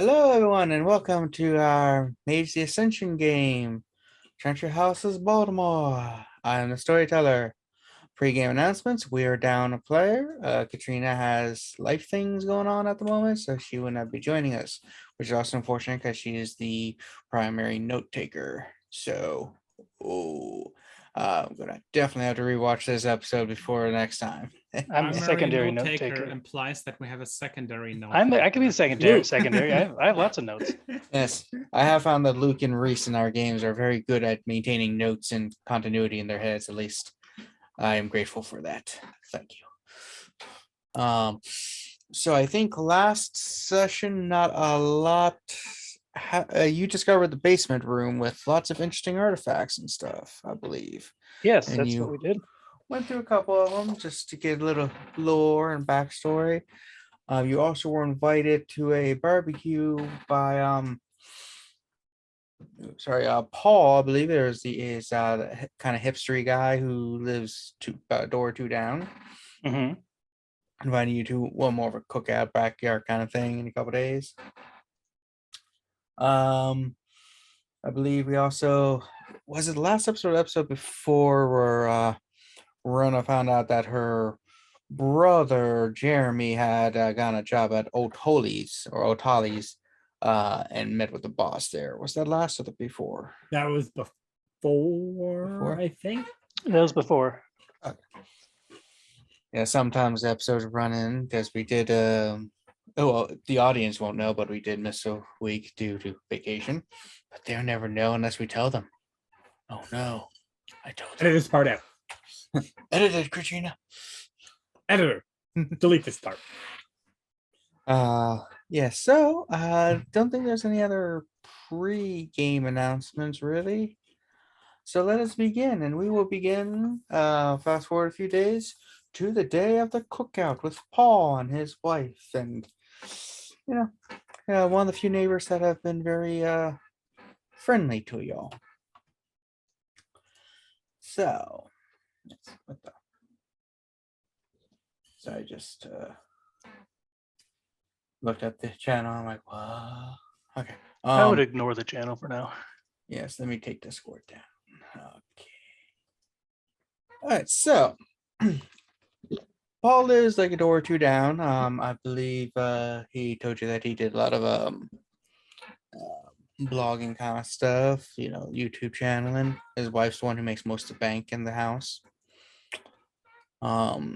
Hello, everyone, and welcome to our Mage the Ascension game, Chantry House Baltimore. I'm the Storyteller. Pre-game announcements: we are down a player. Katrina has life things going on at the moment, so she will not be joining us, which is also unfortunate because she is the primary note taker. So, I'm gonna definitely have to rewatch this episode before next time. I'm the secondary note taker taker. Implies that we have a secondary note. I can be the secondary. I have lots of notes. Yes, I have found that Luke and Reese in our games are very good at maintaining notes and continuity in their heads. At least I am grateful for that. Thank you. So I think last session, not a lot. You discovered the basement room with lots of interesting artifacts and stuff, I believe. Yes, And that's you what we did. went through a couple of them just to get a little lore and backstory. You also were invited to a barbecue by Paul, I believe there's the kind of hipstery guy who lives a door or two down. Mm-hmm. Inviting you to more of a cookout backyard kind of thing in a couple days. I believe we also was it the last episode or episode before where Rona found out that her brother Jeremy had gotten a job at O'Tolly's and met with the boss there. Was that last or the before? That was before? I think. That was before. Okay. Yeah, sometimes episodes run in because we did the audience won't know, but we did miss a week due to vacation. But they'll never know unless we tell them. Oh no. I told them. Edit this part out. Edited, Katrina. Editor. Delete this part. Yeah, so I don't think there's any other pre-game announcements really. So let us begin, and we will begin fast forward a few days to the day of the cookout with Paul and his wife, and one of the few neighbors that have been very friendly to y'all. So I just looked at the channel. I'm like, what? Okay. I would ignore the channel for now. Yes, let me take the score down. Okay. All right, so Paul lives like a door or two down. I believe he told you that he did a lot of blogging kind of stuff, YouTube channeling. His wife's the one who makes most of the bank in the house. So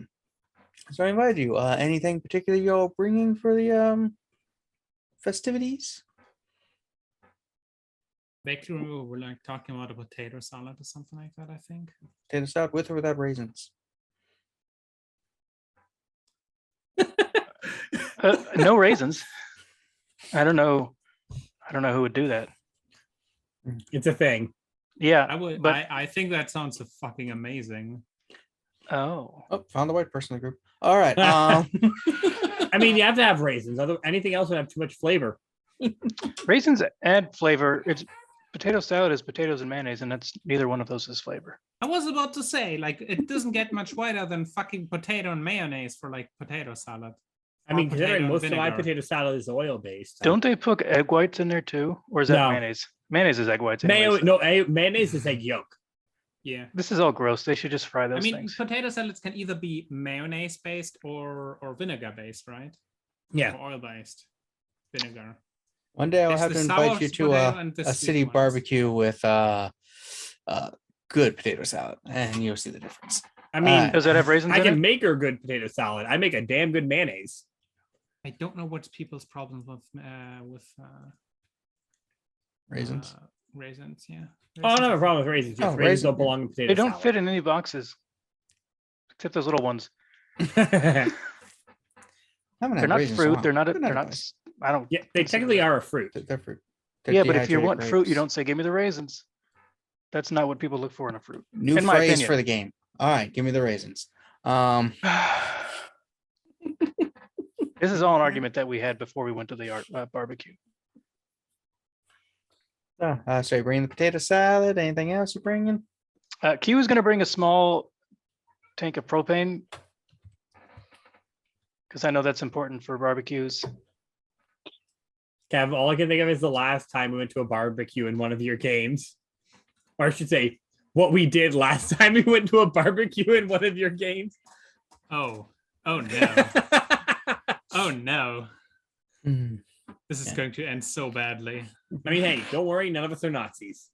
I invited you. Anything particular you're bringing for the festivities? Bakery room, we're like talking about a potato salad or something like that, I think. Potato salad with or without raisins? No raisins. I don't know who would do that. It's a thing. Yeah, I think that sounds fucking amazing. Oh, found the white person in the group. All right. I mean, you have to have raisins. Anything else would have too much flavor. Raisins add flavor. Potato salad is potatoes and mayonnaise, and that's neither one of those is flavor. I was about to say, like, it doesn't get much whiter than fucking potato and mayonnaise for like potato salad. I mean, considering most of my potato salad is oil based. Don't they put egg whites in there too, or is that mayonnaise? Mayonnaise is egg whites. Mayonnaise is egg yolk. Yeah, this is all gross. They should just fry those things. Potato salads can either be mayonnaise based or vinegar based, right? Yeah, or oil based vinegar. One day I'll have to invite you to a city barbecue with good potato salad, and you'll see the difference. I mean, does that have raisins? I can make her good potato salad. I make a damn good mayonnaise. I don't know what's people's problems with raisins. Raisins, yeah. Oh, I don't have a problem with raisins. Raisins don't belong in potato salad. They don't salad. fit in any boxes, except those little ones. They're not fruit. They're not. I don't. Yeah, they technically are a fruit. They're fruit. Yeah, but if you want fruit, you don't say, "Give me the raisins." That's not what people look for in a fruit. New phrase for the game. All right, give me the raisins. This is all an argument that we had before we went to the barbecue. So you bring the potato salad. Anything else you're bringing? Q is going to bring a small tank of propane because I know that's important for barbecues. Kev, all I can think of is the last time we went to a barbecue in one of your games. Or I should say, what we did last time we went to a barbecue in one of your games. Oh no. Oh no. Hmm. This is Yeah. going to end so badly. I mean, hey, don't worry, none of us are Nazis.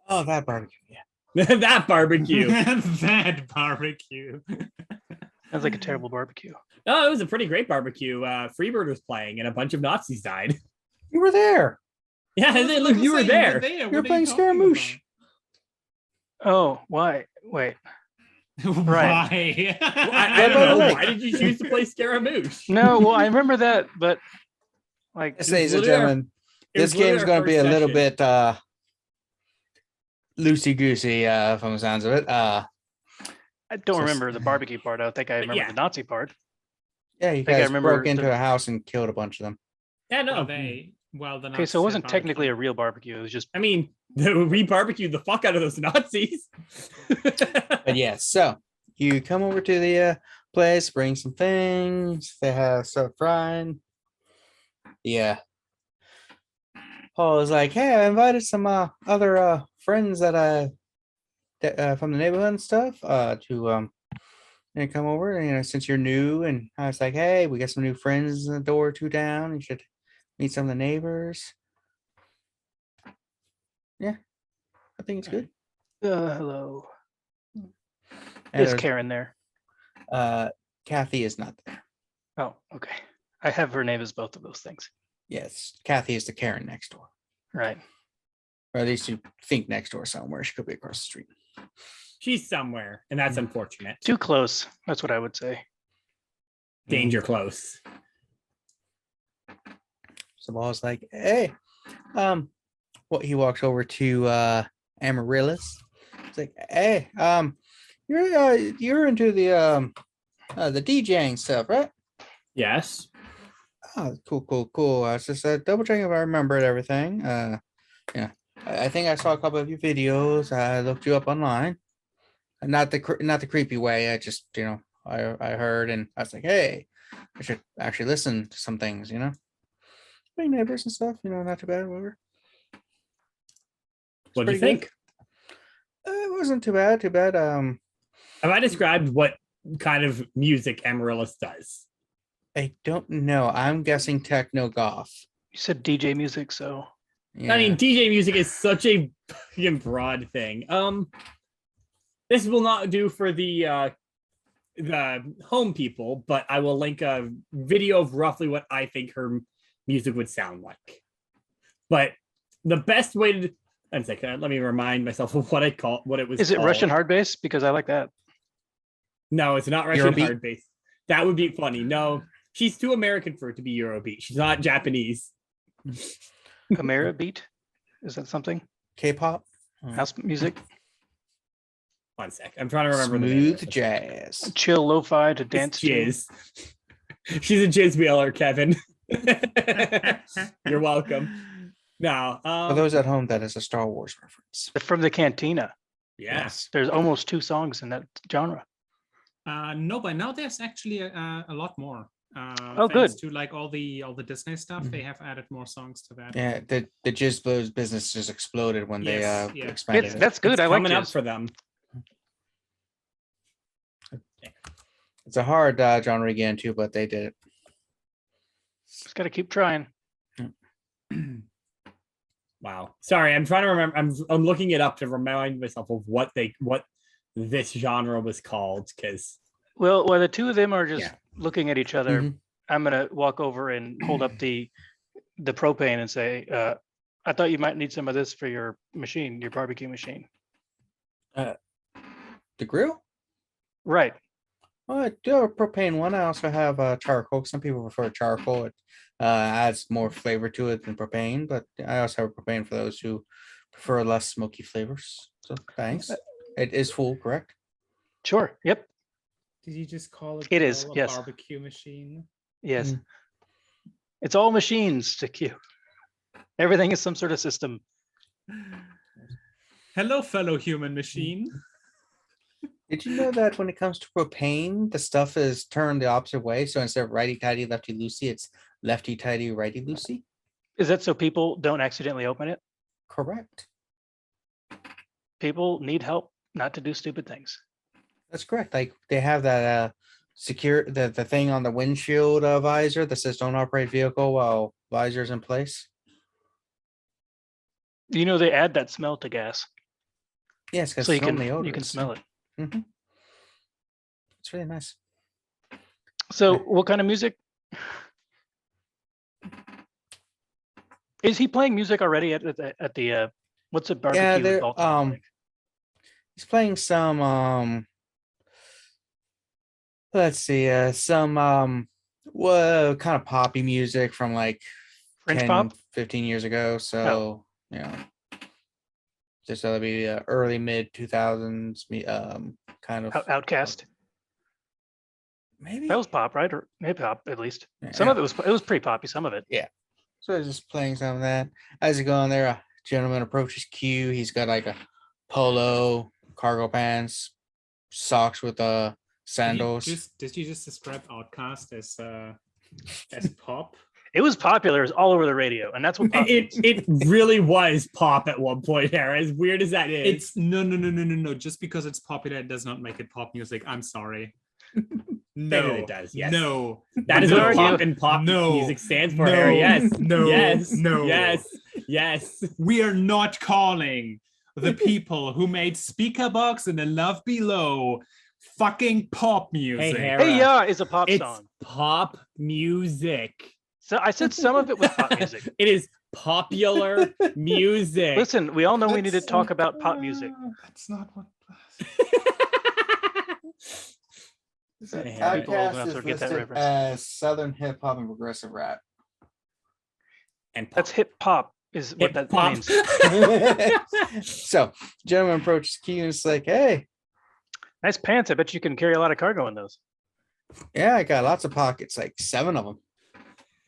Oh, that barbecue. Yeah. That barbecue. That barbecue. Sounds like a terrible barbecue. Oh, it was a pretty great barbecue. Freebird was playing and a bunch of Nazis died. You were there. Yeah, I was look, about you to were say, there. What You are were playing talking Scaramouche. Oh, why? Wait. about? Right. Why? I don't By the know. way- Why did you choose to play Scaramouche? No, well, I remember that, but like, Yes, ladies and literally our- gentlemen, It this was literally game's our going to be a first little session. bit loosey goosey from the sounds of it. I don't So- remember the barbecue part. I think I remember yeah. the Nazi part. Yeah, you think I guys remember broke into the- a house and killed a bunch of them. Yeah, no. The Okay, so it wasn't technically a real barbecue. It was just I mean, we barbecued the fuck out of those Nazis. But yeah, so you come over to the place, bring some things. They have stuff frying. Yeah. Paul was like, "Hey, I invited some other friends that from the neighborhood and stuff to come over. You know, since you're new." And I was like, "Hey, we got some new friends in the door or two down. You should meet some of the neighbors." Yeah, I think it's good. hello. And Is there's, Karen there? Kathy is not there. Oh, okay. I have her name as both of those things. Yes, Kathy is the Karen next door. Right. Or at least you think next door somewhere. She could be across the street. She's somewhere, and that's unfortunate. Too close. That's what I would say. Danger close. So Paul's like, "Hey, he walks over to Amaryllis. It's like, "Hey, you're into the DJing stuff, right?" Yes. Oh, cool. I was just double checking if I remembered everything. Yeah, I think I saw a couple of your videos. I looked you up online, and not the creepy way. I just I heard and I was like, hey, I should actually listen to some things. My neighbors and stuff. Not too bad. Whatever. What do you pretty good. think? It wasn't too bad. Have I described what kind of music Amaryllis does? I don't know. I'm guessing techno goth. You said DJ music, so Yeah. I mean, DJ music is such a fucking broad thing. This will not do for the home people, but I will link a video of roughly what I think her music would sound like. But the best way to one second, let me remind myself of what it was. is it called. Russian hard bass? Because I like that. No, it's not Russian Eurobeat? hard bass. That would be funny. No, she's too American for it to be Eurobeat. She's not Japanese. Chimera beat? Is that something? K-pop. House music? 1 sec. I'm trying to remember the name of Smooth it. jazz. Chill lo-fi to dance It's to? jizz. She's a jizz wheeler, Kevin. You're welcome. No. For those at home, that is a Star Wars reference. From the Cantina. Yes. There's almost 2 songs in that genre. No, but now there's actually a lot more. Oh, thanks good. to like all the Disney stuff, they have added more songs to that. Yeah, the Jizz Blues business just exploded when Yes, they yeah. expanded. That's good. It's I like coming up jazz. for them. It's a hard genre to get into, but they did it. Just got to keep trying. Wow. Sorry, I'm trying to remember. I'm looking it up to remind myself of what this genre was called, because Well, while the two of them are just Yeah. looking at each other, Mhm. I'm gonna walk over and hold up the propane and say, "I thought you might need some of this for your machine, your barbecue machine." The grill? Right. Well, I do have a propane one. I also have charcoal. Some people prefer charcoal. It adds more flavor to it than propane, but I also have a propane for those who prefer less smoky flavors. So thanks. It is full, correct? Sure. Yep. Did you just call it? It is, all a yes. Barbecue machine. Yes. It's all machines to Q. Everything is some sort of system. Hello, fellow human machine. Did you know that when it comes to propane, the stuff is turned the opposite way? So instead of righty tighty, lefty loosey, it's lefty tighty, righty loosey? Is that so people don't accidentally open it? Correct. People need help not to do stupid things. That's correct. Like they have that secure the thing on the windshield visor that says don't operate vehicle while visor's in place. You know, they add that smell to gas, Yes, because so you can smell it. It's really nice. So, Okay. what kind of music? Is he playing music already at the what's the barbecue? Yeah, in they're Baltimore like? he's playing some let's see, some well kind of poppy music from like French 10, pop? 15 years ago. So you know, just that'll be early mid 2000s kind of Outcast. maybe. That was pop, right? Or hip hop at least. Yeah. Some of it was pretty poppy. Some of it. So he's just playing some of that. As you go on there, a gentleman approaches Q. He's got like a polo, cargo pants, socks with sandals. Did you just describe Outcast as pop? It was popular. It was all over the radio, and that's what pop means. It really was pop at one point, Hera. As weird as that is. It's no. Just because it's popular, it does not make it pop music. I'm sorry. No, it does. Yes. No, That is No. what pop and pop No. music stands for, No. Hera. Yes. No. Yes. No. Yes. Yes. We are not calling the people who made Speakerbox and The Love Below fucking pop music. Hera. Hey Ya is a pop It's song. pop music. So I said some of it was pop music. It is popular music. Listen, we all know we need to talk about pop music. That's not what. Yeah, people old Outcast enough is to get that listed reference. as Southern hip hop and progressive rap. And pop. That's hip hop, is what that Hip-hop. means. So, gentleman approaches Q and it's like, "Hey, Nice pants. I bet you can carry a lot of cargo in those. yeah, I got lots of pockets, like 7 of them."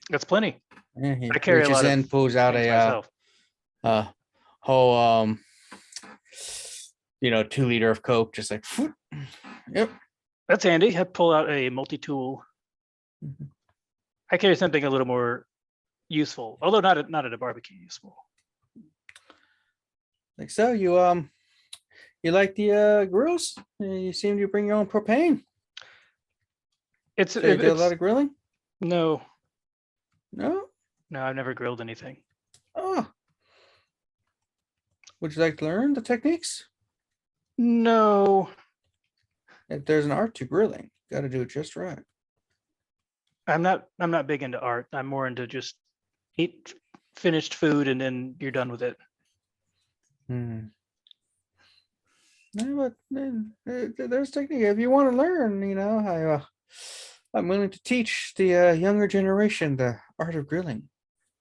That's plenty. Yeah, he I carry a reaches lot of in, pulls out Things a myself. whole 2 liter of Coke, just like, yep. That's handy. I pull out a multi-tool. Mhm. I carry something a little more useful, although not at a barbecue useful. Like, so you like the grills? You seem to bring your own propane. It's, So you do a lot it's of grilling? no, No? I've never grilled anything. Oh. Would you like to learn the techniques? No, If there's an art to grilling, got to do it just right. I'm not big into art. I'm more into just eat finished food and then you're done with it. No, but there's technique. If you want to learn, I'm willing to teach the younger generation the art of grilling.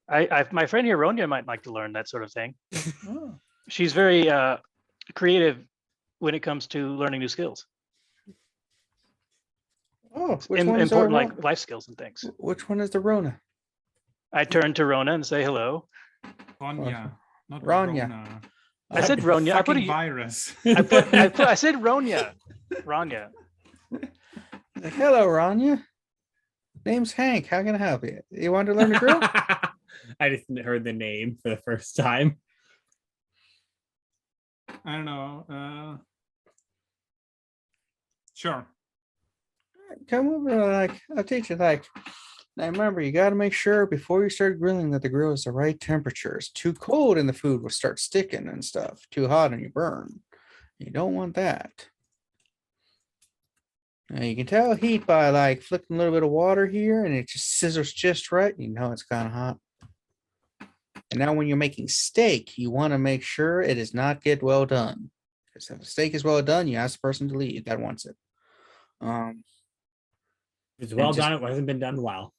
My friend here, Ronja, might like to learn that sort of thing. Oh, She's very creative when it comes to learning new skills. which one is Important our like life skills and things. Which one is the Rona? I turn to Rona and say hello. Ronja, not Ronja. Rona. I said Ronja. I put Fucking a, virus. I said Ronja. Ronja. Like, hello, Ronja. Name's Hank. How can I help you? You want to learn to grill? I just heard the name for the first time. I don't know. Sure. Come over. Like, I'll teach you. Like, now remember, you got to make sure before you start grilling that the grill is the right temperature. It's too cold and the food will start sticking and stuff. Too hot and you burn. You don't want that. Now you can tell heat by like flicking a little bit of water here and it just sizzles just right. You know it's kind of hot. And now when you're making steak, you want to make sure it does not get well done. Because if a steak is well done, you ask the person to leave that wants it. It's well just- done. It hasn't been done well.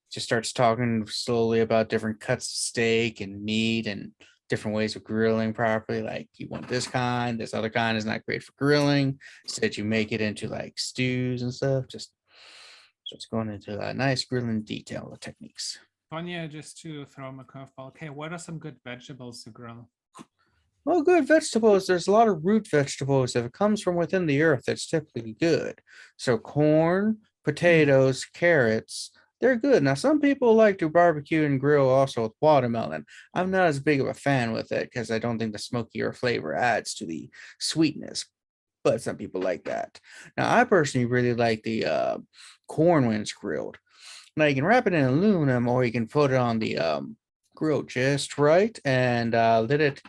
Just starts talking slowly about different cuts of steak and meat and different ways of grilling properly. Like you want this kind, this other kind is not great for grilling. Instead, you make it into like stews and stuff. Just starts going into a nice grilling detail of techniques. Ronja, just to throw him a curveball. Okay, what are some good vegetables to grill? Well, good vegetables. There's a lot of root vegetables. If it comes from within the earth, it's typically good. So corn, potatoes, carrots, they're good. Now, some people like to barbecue and grill also with watermelon. I'm not as big of a fan with it because I don't think the smokier flavor adds to the sweetness. But some people like that. Now, I personally really like the corn when it's grilled. Now, you can wrap it in aluminum or you can put it on the grill just right and let it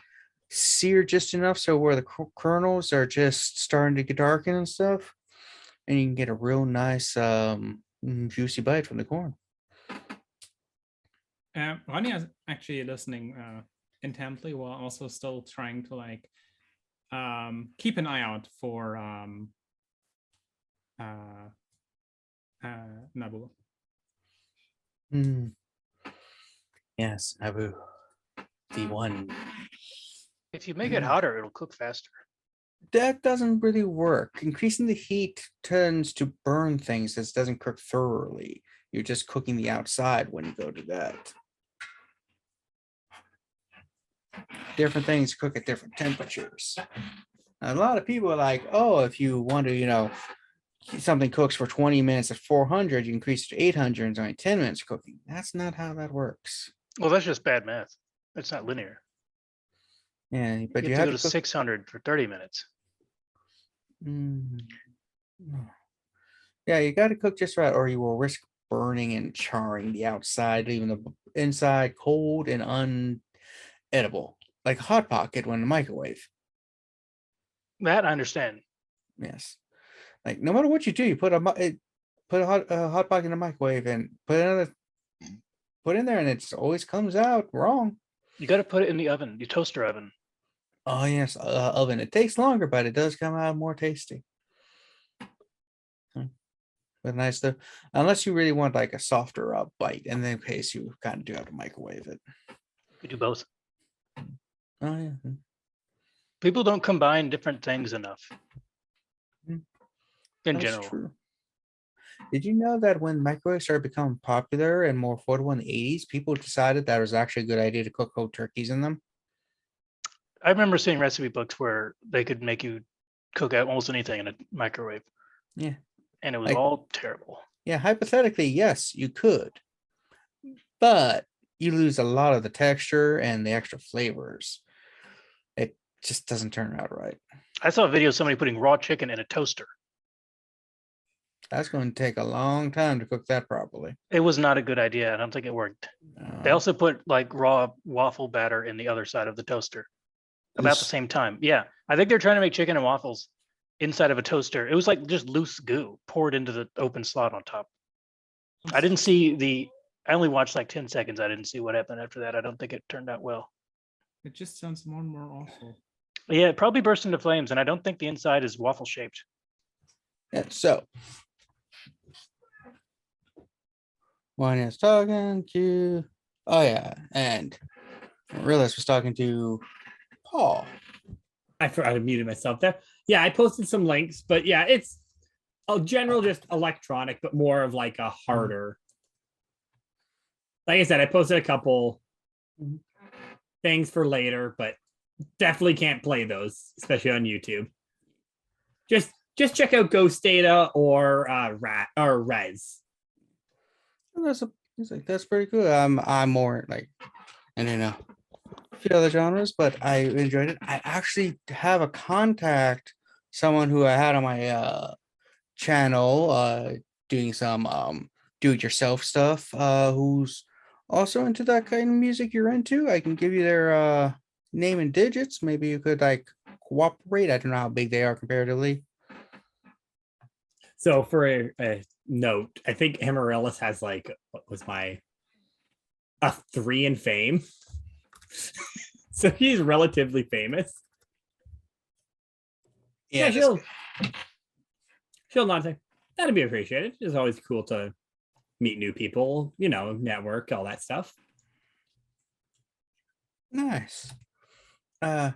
sear just enough so where the kernels are just starting to get darken and stuff, and you can get a real nice juicy bite from the corn. Ronja is actually listening intently while also still trying to like keep an eye out for Nabu. Yes, Nabu, the one. If you make it hotter, it'll cook faster. That doesn't really work. Increasing the heat tends to burn things. This doesn't cook thoroughly. You're just cooking the outside when you go to that. Different things cook at different temperatures. A lot of people are like, oh, if you want to, something cooks for 20 minutes at 400, you increase it to 800 and it's only 10 minutes cooking. That's not how that works. Well, that's just bad math. It's not linear. Yeah, but You you have to have go to to cook. 600 for 30 minutes. Yeah, you got to cook just right, or you will risk burning and charring the outside, leaving the inside cold and unedible, like a hot pocket when in the microwave. That I understand. Yes, like no matter what you do, you put put a hot pocket in the microwave and put in there, and it always comes out wrong. You got to put it in the oven, the toaster oven. Oh yes, oven. It takes longer, but it does come out more tasty. But nice though, unless you really want like a softer bite. In that case, you kind of do have to microwave it. You do both. Oh yeah. People don't combine different things enough. Mm. In That's general. true. Did you know that when microwaves started becoming popular and more affordable in the 80s, people decided that it was actually a good idea to cook whole turkeys in them? I remember seeing recipe books where they could make you cook out almost anything in a microwave. Yeah. And it was Like- all terrible. Yeah, hypothetically, yes, you could. But you lose a lot of the texture and the extra flavors. It just doesn't turn out right. I saw a video of somebody putting raw chicken in a toaster. That's going to take a long time to cook that properly. It was not a good idea. I don't think it worked. They also put like raw waffle batter in the other side of the toaster about the This- same time. Yeah. I think they're trying to make chicken and waffles inside of a toaster. It was like just loose goo poured into the open slot on top. I didn't see I only watched like 10 seconds. I didn't see what happened after that. I don't think it turned out well. It just sounds more and more awful. Yeah, it probably burst into flames, and I don't think the inside is waffle shaped. Yeah, so one is talking to, oh yeah, and I realized was talking to Paul. I forgot to muted myself there. Yeah, I posted some links, but yeah, it's a general just electronic, but more of like a harder. Like I said, I posted a couple things for later, but definitely can't play those, especially on YouTube. Just check out Ghost Data or Rat or Rez. That's pretty good. I'm more like, I don't know, a few other genres, but I enjoyed it. I actually have a contact, someone who I had on my channel, doing some do-it-yourself stuff, who's also into that kind of music you're into. I can give you their name and digits. Maybe you could like cooperate. I don't know how big they are comparatively. So for a note, I think Amaryllis has like what was a 3 in fame. So he's relatively famous. Yeah, she'll not say that'd be appreciated. It's always cool to meet new people, network, all that stuff. Nice. Her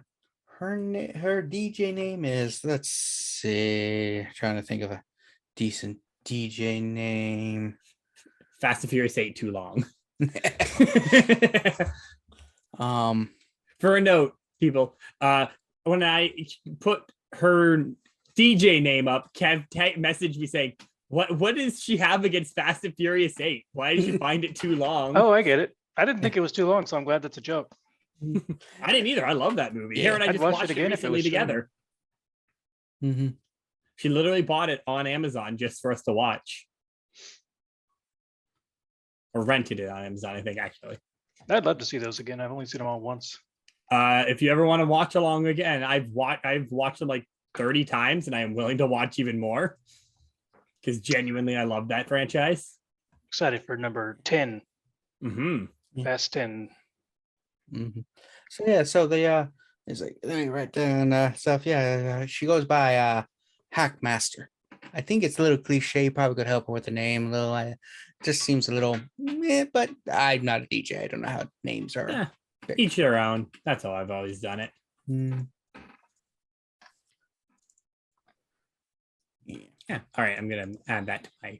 DJ name is, let's see, trying to think of a decent DJ name. Fast and Furious 8 too long. Um, For a note, people. When I put her DJ name up, Kev messaged me saying, "What does she have against Fast and Furious 8? Why did you find it too long?" Oh, I get it. I didn't think it was too long, so I'm glad that's a joke. I didn't either. I love that movie. Yeah, Hera and I I'd just watch watched it again it if it recently was shown. together. Mm-hmm. She literally bought it on Amazon just for us to watch. Or rented it on Amazon, I think, actually. I'd love to see those again. I've only seen them all once. If you ever want to watch along again, I've watched them like 30 times, and I am willing to watch even more. Because genuinely, I love that franchise. Excited for number 10. Mm-hmm. Fast 10. Mm-hmm. So yeah, so it's like, let me write down stuff. Yeah, she goes by Hackmaster. I think it's a little cliche. Probably could help her with the name a little. Just seems a little, but I'm not a DJ. I don't know how names are. Yeah. Each their own. That's how I've always done it. Mm. Yeah. All right. I'm gonna add that to my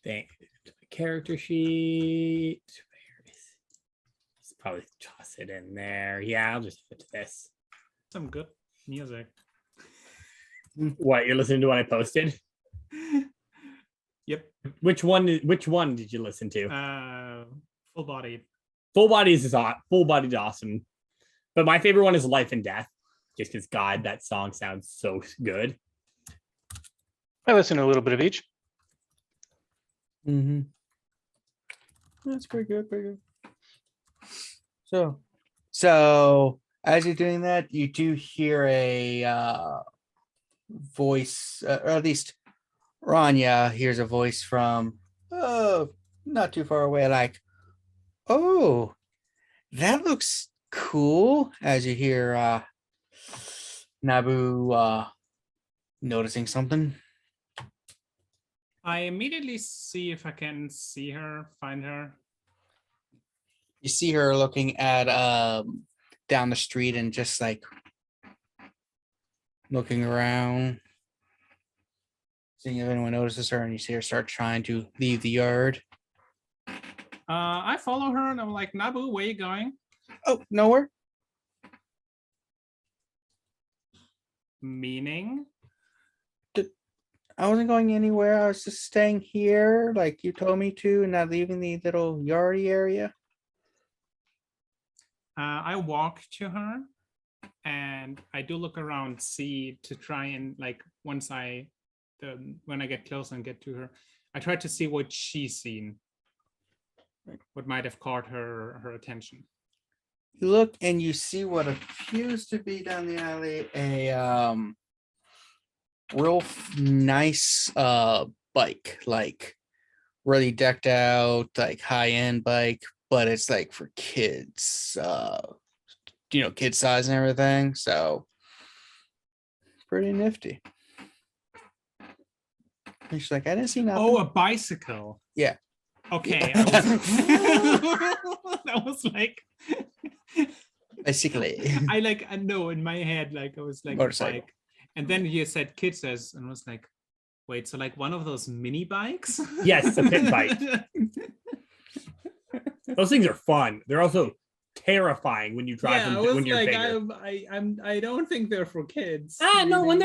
thing. To my character sheet. Where is it? Just probably toss it in there. Yeah, I'll just fit this. Some good music. What, you're listening to what I posted? Yep. Which one did you listen to? Full body. Full Bodies is Full Bodied awesome. But my favorite one is Life and Death. Just because God, that song sounds so good. I listen to a little bit of each. Mm-hmm. That's pretty good, pretty good. So as you're doing that, you do hear a voice, or at least Ronja hears a voice from not too far away, like, "Oh, that looks cool." As you hear Nabu noticing something. I immediately see if I can find her. You see her looking at down the street and just like looking around, seeing if anyone notices her, and you see her start trying to leave the yard. I follow her and I'm like, Nabu, where you going? Oh, nowhere. Meaning? I wasn't going anywhere. I was just staying here like you told me to, and not leaving the little yardy area. I walk to her and I do look around, see to try and like when I get close and get to her, I try to see what she's seen. What might have caught her attention. You look and you see what appears to be down the alley a real nice bike, like really decked out, like high-end bike, but it's like for kids, kid size and everything. So pretty nifty. And she's like, I didn't see nothing. Oh, a bicycle. Yeah. Okay. Yeah. That was like Basically. I know in my head, like I was like Motorcycle. bike. And then you said kid says, and I was like, wait, so like one of those mini bikes? Yes, a pit bike. Those things are fun. They're also terrifying when you drive them when you're bigger. I don't think they're for kids. No, when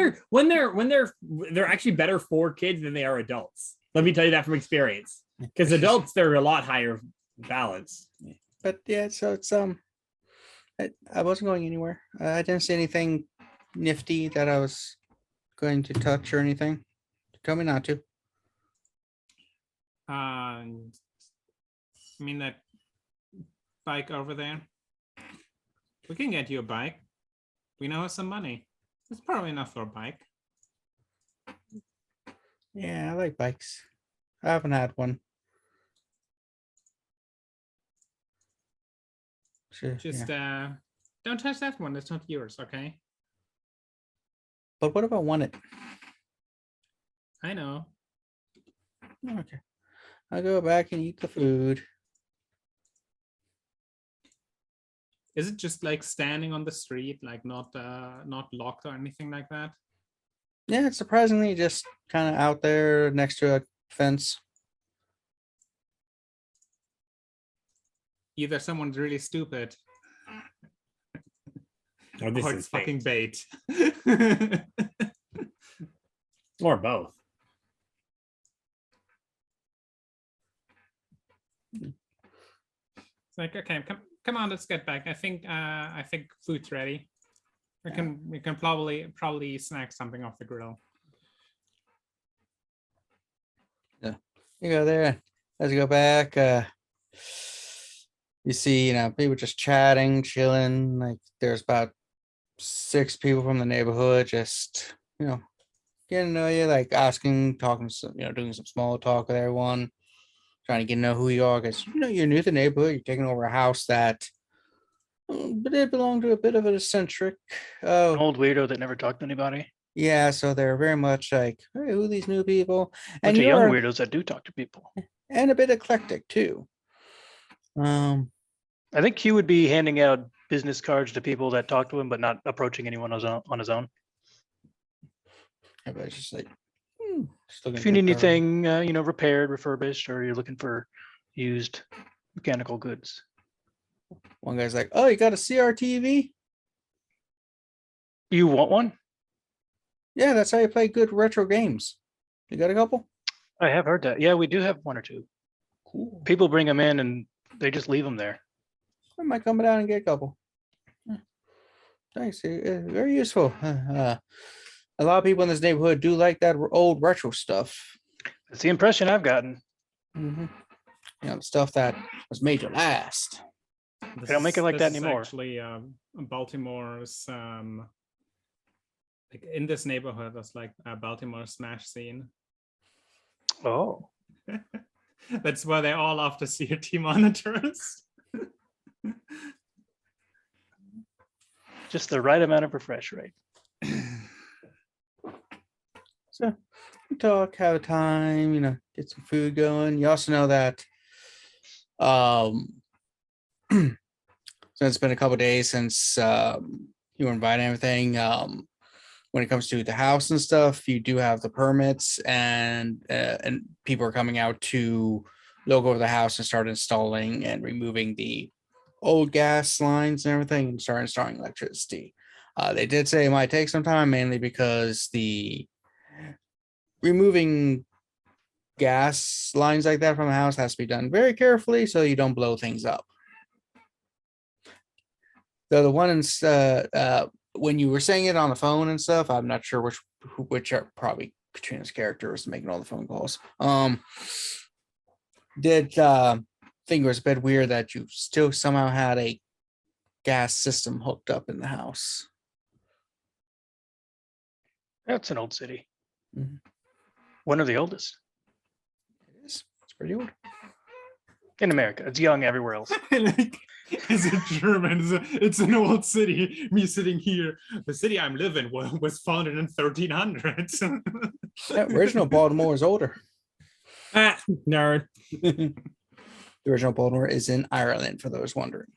they're actually better for kids than they are adults. Let me tell you that from experience. Because adults, they're a lot higher balance. But yeah, so it's I wasn't going anywhere. I didn't see anything nifty that I was going to touch or anything. Tell me not to. I mean that bike over there. We can get you a bike. We know some money. It's probably enough for a bike. Yeah, I like bikes. I haven't had one. Sure, Just yeah. don't touch that one. That's not yours, okay? But what if I want it? I know. Okay. I'll go back and eat the food. Is it just like standing on the street, like not locked or anything like that? Yeah, it's surprisingly just kind of out there next to a fence. Either someone's really stupid Or this or is it's fucking bait. Or both. It's like, okay, come on, let's get back. I think food's ready. We can probably snack something off the grill. You go there. Let's go back. You see, people just chatting, chilling. Like there's about 6 people from the neighborhood just, getting to know you, like asking, talking, doing some small talk with everyone, trying to get to know who you are, because you're new to the neighborhood. You're taking over a house that but it belonged to a bit of an eccentric. An old weirdo that never talked to anybody. Yeah, so they're very much like, hey, who are these new people? Bunch of young weirdos that do talk to people. And a bit eclectic too. I think Q would be handing out business cards to people that talk to him, but not approaching anyone on his own. Everybody's just like, if you need anything, repaired, refurbished, or you're looking for used mechanical goods. One guy's like, oh, you got a CRTV? You want one? Yeah, that's how you play good retro games. You got a couple? I have heard that. Yeah, we do have 1 or 2. Cool. People bring them in and they just leave them there. I might come down and get a couple. Thanks. Very useful. A lot of people in this neighborhood do like that old retro stuff. That's the impression I've gotten. Stuff that was made to last. They don't make it like that anymore. Actually, Baltimore's like in this neighborhood, that's like a Baltimore smash scene. Oh, that's why they're all after CRT monitors. Just the right amount of refresh rate. So we talk, have a time, get some food going. You also know that so it's been a couple days since you were invited and everything. When it comes to the house and stuff, you do have the permits, and people are coming out to look over the house and start installing and removing the old gas lines and everything and start installing electricity. They did say it might take some time, mainly because the removing gas lines like that from a house has to be done very carefully so you don't blow things up. Though the one when you were saying it on the phone and stuff, I'm not sure which are probably Katrina's character was making all the phone calls. Did think it was a bit weird that you still somehow had a gas system hooked up in the house. That's an old city. Mm-hmm. One of the oldest. It is. It's pretty old. In America. It's young everywhere else. Like, as a German, it's an old city. Me sitting here, the city I'm living was founded in 1300s. Yeah, original Baltimore is older. Nerd. The original Baltimore is in Ireland, for those wondering.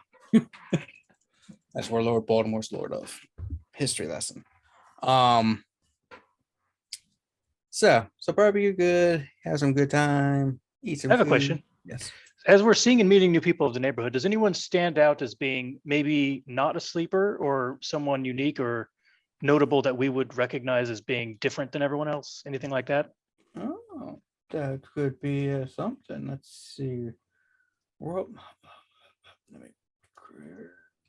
That's where Lord Baltimore's Lord of. History lesson. So probably you're good. Have some good time. Eat some I have food. a question. Yes. As we're seeing and meeting new people of the neighborhood, does anyone stand out as being maybe not a sleeper or someone unique or notable that we would recognize as being different than everyone else? Anything like that? Oh, that could be something. Let's see. Let me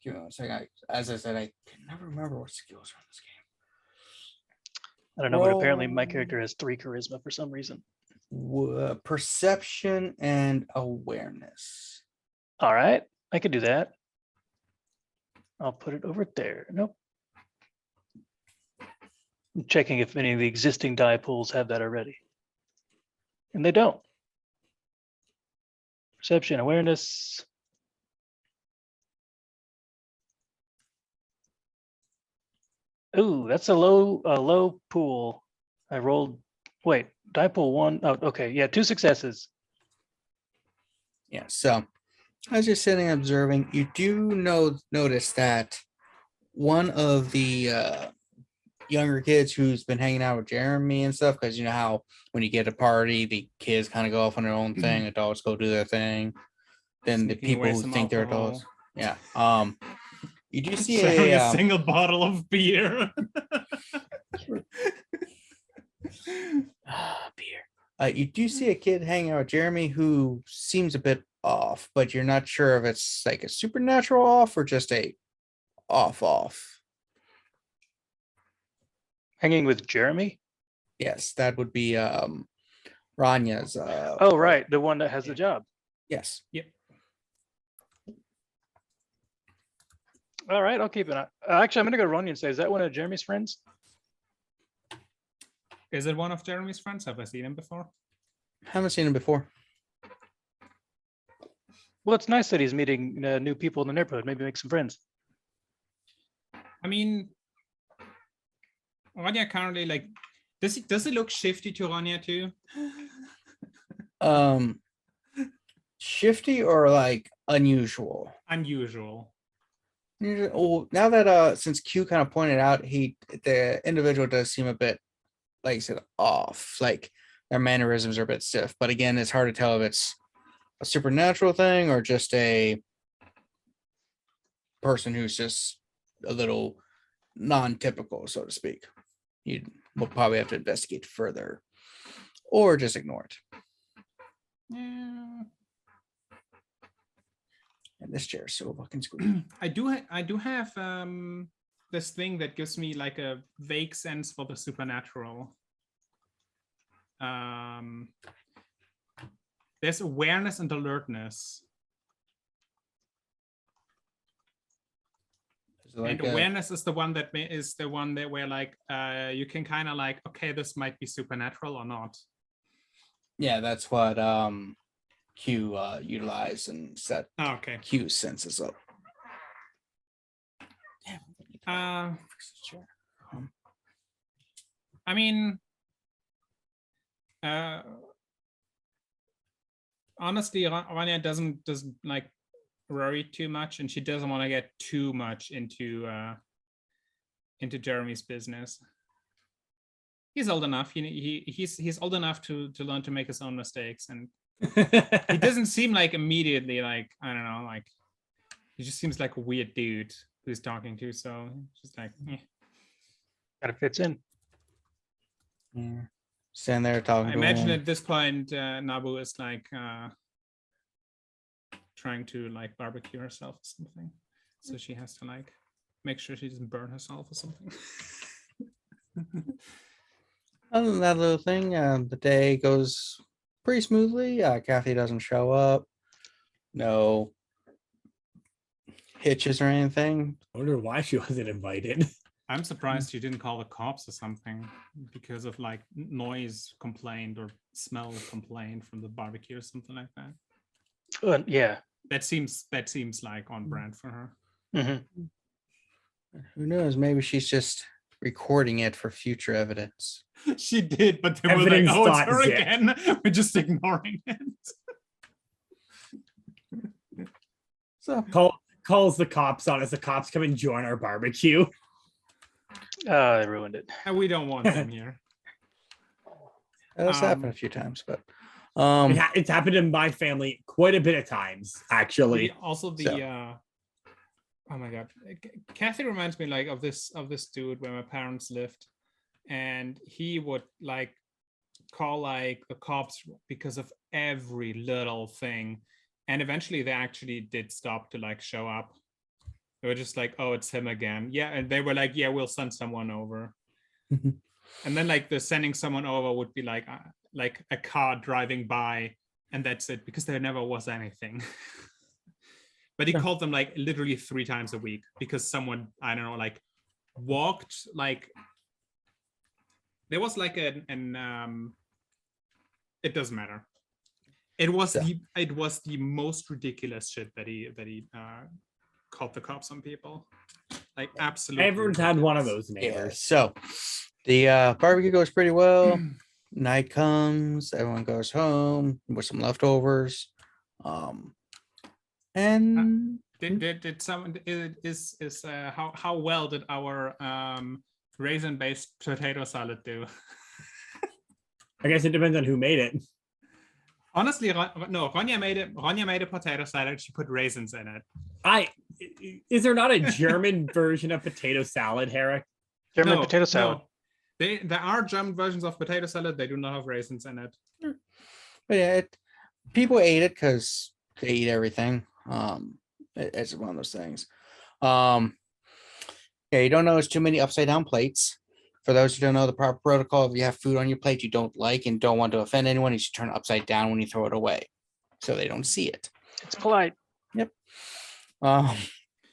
give me 1 second. As I said, I can never remember what skills are in this game. I don't know, but apparently my character has 3 charisma for some reason. Perception and awareness. All right, I could do that. I'll put it over there. Nope. I'm checking if any of the existing die pools have that already. And they don't. Perception, awareness. Ooh, that's a low pool. I rolled, wait, die pool 1. Oh, okay, yeah, 2 successes. Yeah, so as you're sitting observing, you do notice that one of the younger kids who's been hanging out with Jeremy and stuff, because you know how when you get a party, the kids kind of go off on their own thing, adults go do their thing, then the Sneaking people away who some think they're alcohol. adults. Yeah. You do see Sharing a a single bottle of beer. beer. You do see a kid hanging out with Jeremy who seems a bit off, but you're not sure if it's like a supernatural off or just a off. Hanging with Jeremy. Yes, that would be Ronja's. Oh, right, the one that has the job. Yes. Yep. All right, I'll keep an eye. Actually, I'm gonna go to Ronja and say, is that one of Jeremy's friends? Is it one of Jeremy's friends? Have I seen him before? Haven't seen him before. Well, it's nice that he's meeting new people in the neighborhood. Maybe make some friends. I mean, Ronja currently like, does it look shifty to Ronja too? Shifty or like unusual? Unusual. Well, now that since Q kind of pointed out, the individual does seem a bit, like you said, off. Like their mannerisms are a bit stiff. But again, it's hard to tell if it's a supernatural thing or just a person who's just a little non-typical, so to speak. You will probably have to investigate further, or just ignore it. Yeah. And this chair is so fucking squeaky. I do have this thing that gives me like a vague sense for the supernatural. There's awareness and alertness. Like and awareness is the one that where like you can kind of like, okay, this might be supernatural or not. yeah, that's what Q utilized and set Oh, okay. Q's senses up. I mean, honestly, Ronja doesn't like worry too much, and she doesn't want to get too much into Jeremy's business. He's old enough. He's old enough to learn to make his own mistakes, and he doesn't seem like immediately like, I don't know, like he just seems like a weird dude who's talking to. So just like, Kind of fits in. Yeah. Stand there talking. I to imagine him. at this point, Nabu is like trying to like barbecue herself or something, so she has to like make sure she doesn't burn herself or something. Other than that little thing, the day goes pretty smoothly. Kathy doesn't show up. No hitches or anything. I wonder why she wasn't invited. I'm surprised you didn't call the cops or something because of like noise complaint or smell complaint from the barbecue or something like that. Yeah. That seems like on brand for her. Mm-hmm. Who knows? Maybe she's just recording it for future evidence. She did, but they were like, Evidence "Oh, it's dot her zip. again." We're just ignoring it. So Calls the cops on us. The cops come and join our barbecue. I ruined it. And we don't want them here. that's happened a few times, but It's happened in my family quite a bit of times, actually. Also, the So. Oh my god, Kathy reminds me like of this dude where my parents lived, and he would like call like the cops because of every little thing, and eventually they actually did stop to like show up. They were just like, "Oh, it's him again." Yeah, and they were like, "Yeah, we'll send someone over." And then like the sending someone over would be like a car driving by, and that's it, because there never was anything. But he called them like literally 3 times a week because someone, I don't know, like walked like there was like it doesn't matter. It was the most ridiculous shit that he called the cops on people. Like absolutely. Everyone's had one of ridiculous. those yeah. neighbors. So the barbecue goes pretty well. Night comes, everyone goes home with some leftovers. And Did someone how well did our raisin-based potato salad do? I guess it depends on who made it. Honestly, no, Ronja made it. Ronja made a potato salad. She put raisins in it. Is there not a German version of potato salad, Hera? German No, potato salad. No. There are German versions of potato salad. They do not have raisins in it. But yeah, people ate it because they eat everything. It's one of those things. Yeah, you don't notice too many upside down plates. For those who don't know the proper protocol, if you have food on your plate you don't like and don't want to offend anyone, you should turn it upside down when you throw it away, so they don't see it. It's polite. Um,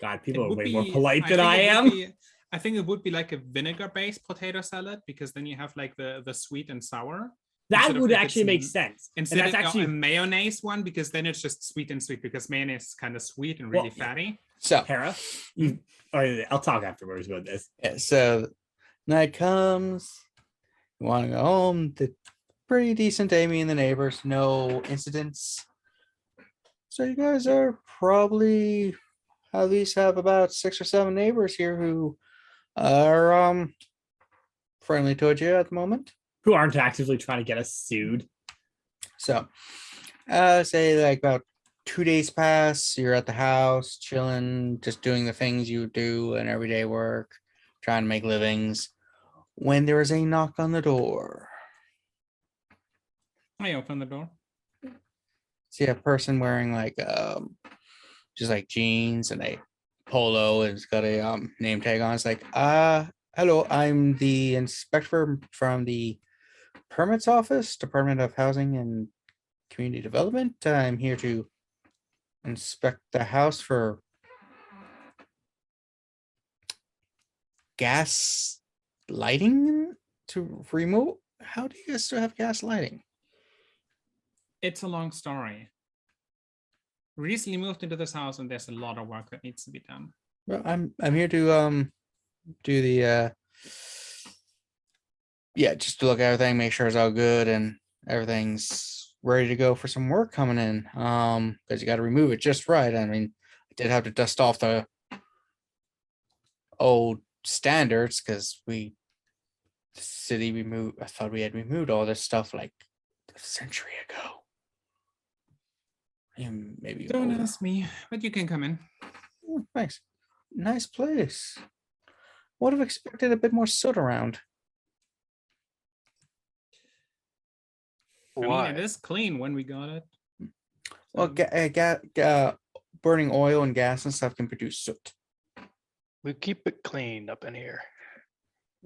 God, It people are would way more be- polite than think I it would am. be- I think it would be like a vinegar-based potato salad because then you have like the sweet and sour. That instead of would if actually it's make n- sense. And Instead that's of actually a mayonnaise one, because then it's just sweet and sweet because mayonnaise is kind of sweet and really Well, fatty. so Hera. I'll talk afterwards about this. yeah, so night comes, you want to go home. The pretty decent Amy and the neighbors, no incidents. So you guys are probably at least have about 6 or 7 neighbors here who are friendly towards you at the moment. Who aren't actively trying to get us sued? So say like about 2 days pass, you're at the house chilling, just doing the things you do and everyday work, trying to make livings, when there is a knock on the door. I open the door. See a person wearing like just like jeans and a polo, and it's got a name tag on. It's like, hello, I'm the inspector from the permits office, Department of Housing and Community Development. I'm here to inspect the house for gas lighting to remove. How do you guys still have gas lighting? It's a long story. Recently moved into this house and there's a lot of work that needs to be done. Well, I'm here to do the yeah, just to look at everything, make sure it's all good and everything's ready to go for some work coming in. Because you got to remove it just right. I mean, I did have to dust off the old standards because the city removed. I thought we had removed all this stuff like a century ago. And maybe Don't older. ask me, but you can come in. Oh, thanks. Nice place. Would have expected a bit more soot around. I mean, Why? it is clean when we got it. Well, burning oil and gas and stuff can produce soot. We keep it clean up in here.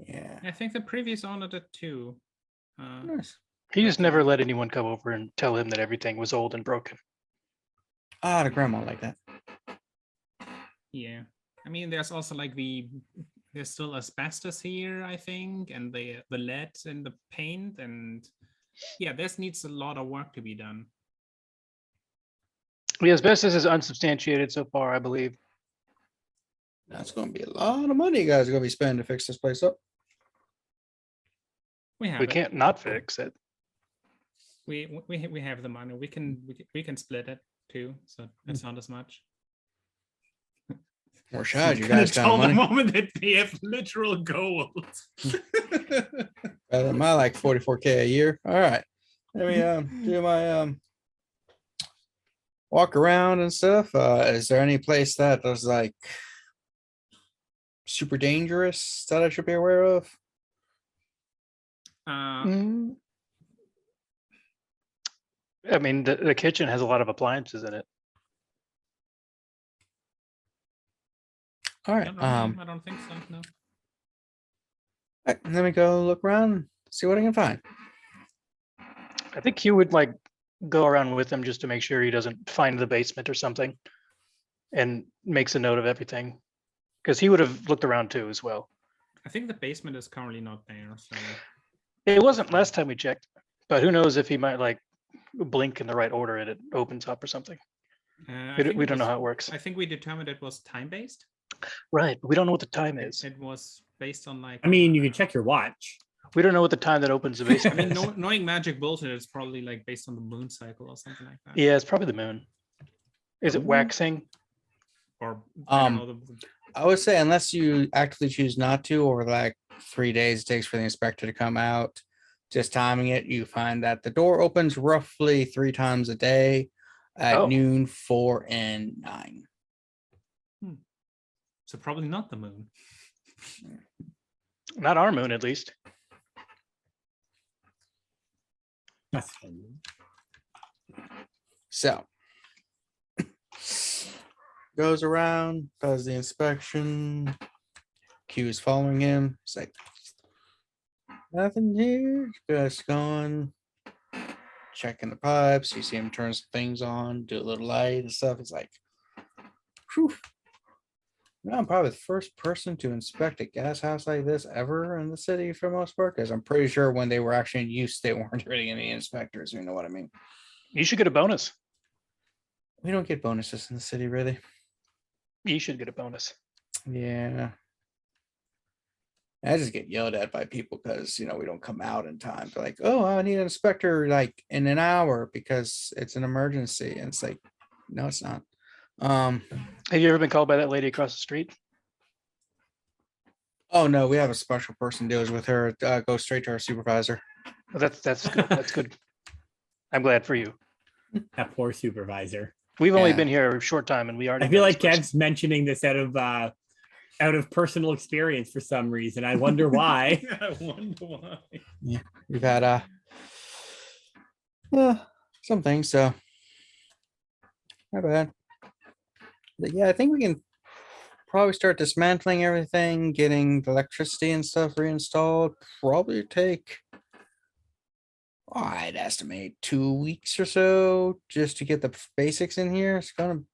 Yeah. I think the previous owner did too. Nice. He just never let anyone come over and tell him that everything was old and broken. Ah, the grandma like that. Yeah. I mean, there's also like there's still asbestos here, I think, and the lead in the paint, and yeah, this needs a lot of work to be done. The asbestos is unsubstantiated so far, I believe. That's going to be a lot of money you guys are going to be spending to fix this place up. We have We it. can't not fix it. We have the money. We can split it too, so it's not as much. More shot, you Gonna guys got tell the money. moment that we have literal gold. Rather than my like 44K a year. All right. Let me do my walk around and stuff. Is there any place that is like super dangerous that I should be aware of? Mm. I mean, the kitchen has a lot of appliances in it. All right. I don't think so. No. Let me go look around, see what I can find. I think Hugh would like go around with him just to make sure he doesn't find the basement or something, and makes a note of everything, because he would have looked around too as well. I think the basement is currently not there. So It wasn't last time we checked, but who knows if he might like blink in the right order and it opens up or something. We don't know how it works. I think we determined it was time based. Right, but we don't know what the time is. It was based on like. I mean, you can check your watch. We don't know what the time that opens the I basement mean, is. knowing magic bullshit, it's probably like based on the moon cycle or something like that. Yeah, it's probably the moon. Is it Ooh. waxing? Or I don't know, I would say unless you actively choose not to, over like 3 days it takes for the inspector to come out, just timing it, you find that the door opens roughly 3 times a day at Oh. noon, 4, and 9. So probably not the moon. Not our moon, at least. That's fun. So goes around, does the inspection. Q is following him. It's like nothing here. Just going, checking the pipes. You see him turn some things on, do a little light and stuff. It's like, whew. Now I'm probably the first person to inspect a gas house like this ever in the city for the most part, because I'm pretty sure when they were actually in use, they weren't really any inspectors. You know what I mean? You should get a bonus. We don't get bonuses in the city, really. You should get a bonus. Yeah. I just get yelled at by people because, you know, we don't come out in time. They're like, oh, I need an inspector like in an hour because it's an emergency. And it's like, no, it's not. Have you ever been called by that lady across the street? Oh no, we have a special person deals with her. Go straight to our supervisor. Well, that's good. That's good. I'm glad for you. That poor supervisor. We've only Yeah. been here a short time, and we already. I feel know like this person. Kev's mentioning this out of personal experience for some reason. I wonder why. I wonder why. We've had some things, so not bad. But yeah, I think we can probably start dismantling everything, getting the electricity and stuff reinstalled. Probably take, I'd estimate 2 weeks or so just to get the basics in here. It's gonna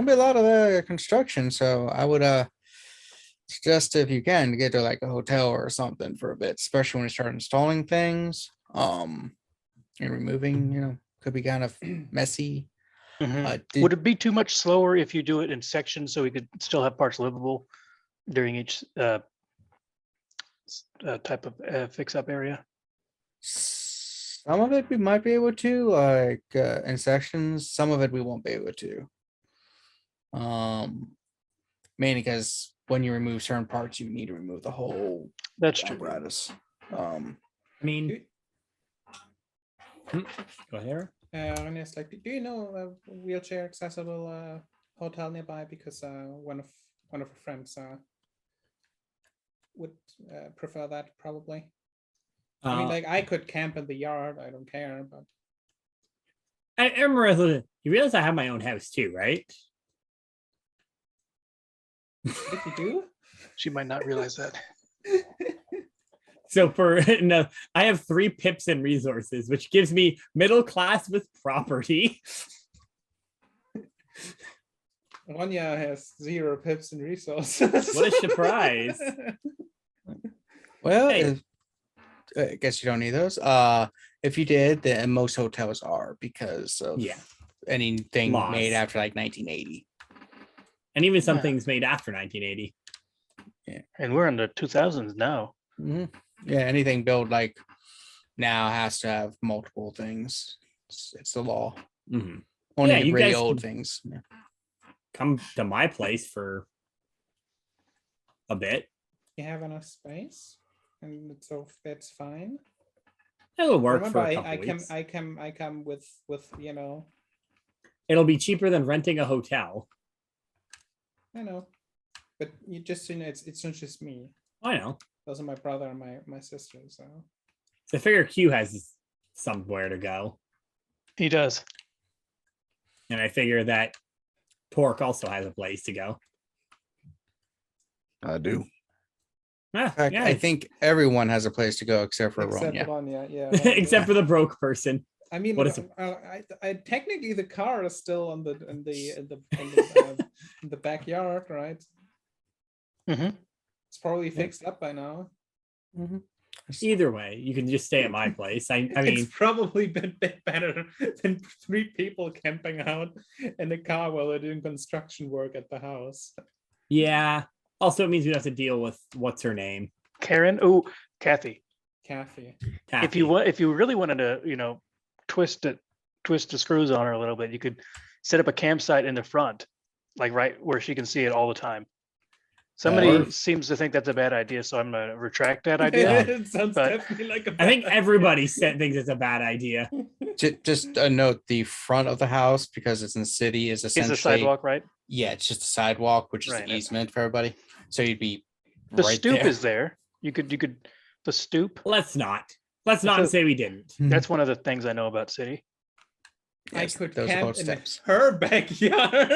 be a lot of construction, so I would suggest if you can get to like a hotel or something for a bit, especially when you start installing things. And removing, you know, could be kind of messy. Mhm. Did- Would it be too much slower if you do it in sections so we could still have parts livable during each type of fix-up area? Some of it we might be able to, like in sections. Some of it we won't be able to. Mainly because when you remove certain parts, you need to remove the whole That's true. apparatus. I mean, go ahead. And it's like, do you know a wheelchair accessible hotel nearby? Because one of our friends would prefer that probably. I mean, like I could camp in the yard. I don't care, but Marissa, you realize I have my own house too, right? if you do, She might not realize that. So for no, I have 3 pips and resources, which gives me middle class with property. Ronja has 0 pips and resources. What a surprise! Well, Hey. I guess you don't need those. If you did, then most hotels are because of Yeah, anything Laws. made after like 1980. and even some Yeah. things made after 1980. And we're in the 2000s now. Mhm. Yeah, anything built like now has to have multiple things. It's the law. Mhm. Only Yeah, the you really guys old can- things. Yeah. Come to my place for a bit. You have enough space, and so that's fine. It'll work Remember, for a couple I weeks. come with you know, It'll be cheaper than renting a hotel. I know, but you just it's not just me. I know. Those are my brother and my sister. So So I figure Q has somewhere to go, He does. and I figure that Pork also has a place to go. I do. Ah, In fact, yeah, I think everyone has a place to go except for except Ronja. Ronja, yeah. except for the broke person. I mean, What is I technically the car is still on in the backyard, right? Mhm. It's probably fixed up by now. Mhm. Either way, you can just stay at my place. I mean, It's probably been a bit better than 3 people camping out in a car while they're doing construction work at the house. yeah. Also, it means we don't have to deal with what's her name. Karen. Oh, Kathy. Kathy. If you really wanted to, you know, twist the screws on her a little bit, you could set up a campsite in the front, like right where she can see it all the time. Somebody seems to think that's a bad idea, so I'm gonna retract that idea. It sounds but- definitely like a I think bad everybody thinks it's a bad idea. Just a note: the front of the house, because it's in the city, is Is essentially the sidewalk right? Yeah, it's just a sidewalk, which is Right. the easement for everybody. So you'd be The right stoop there. is there. You could the stoop. Let's not That's say we didn't. That's one of the things I know about city. Yes, I could those are camp called in steps. her backyard.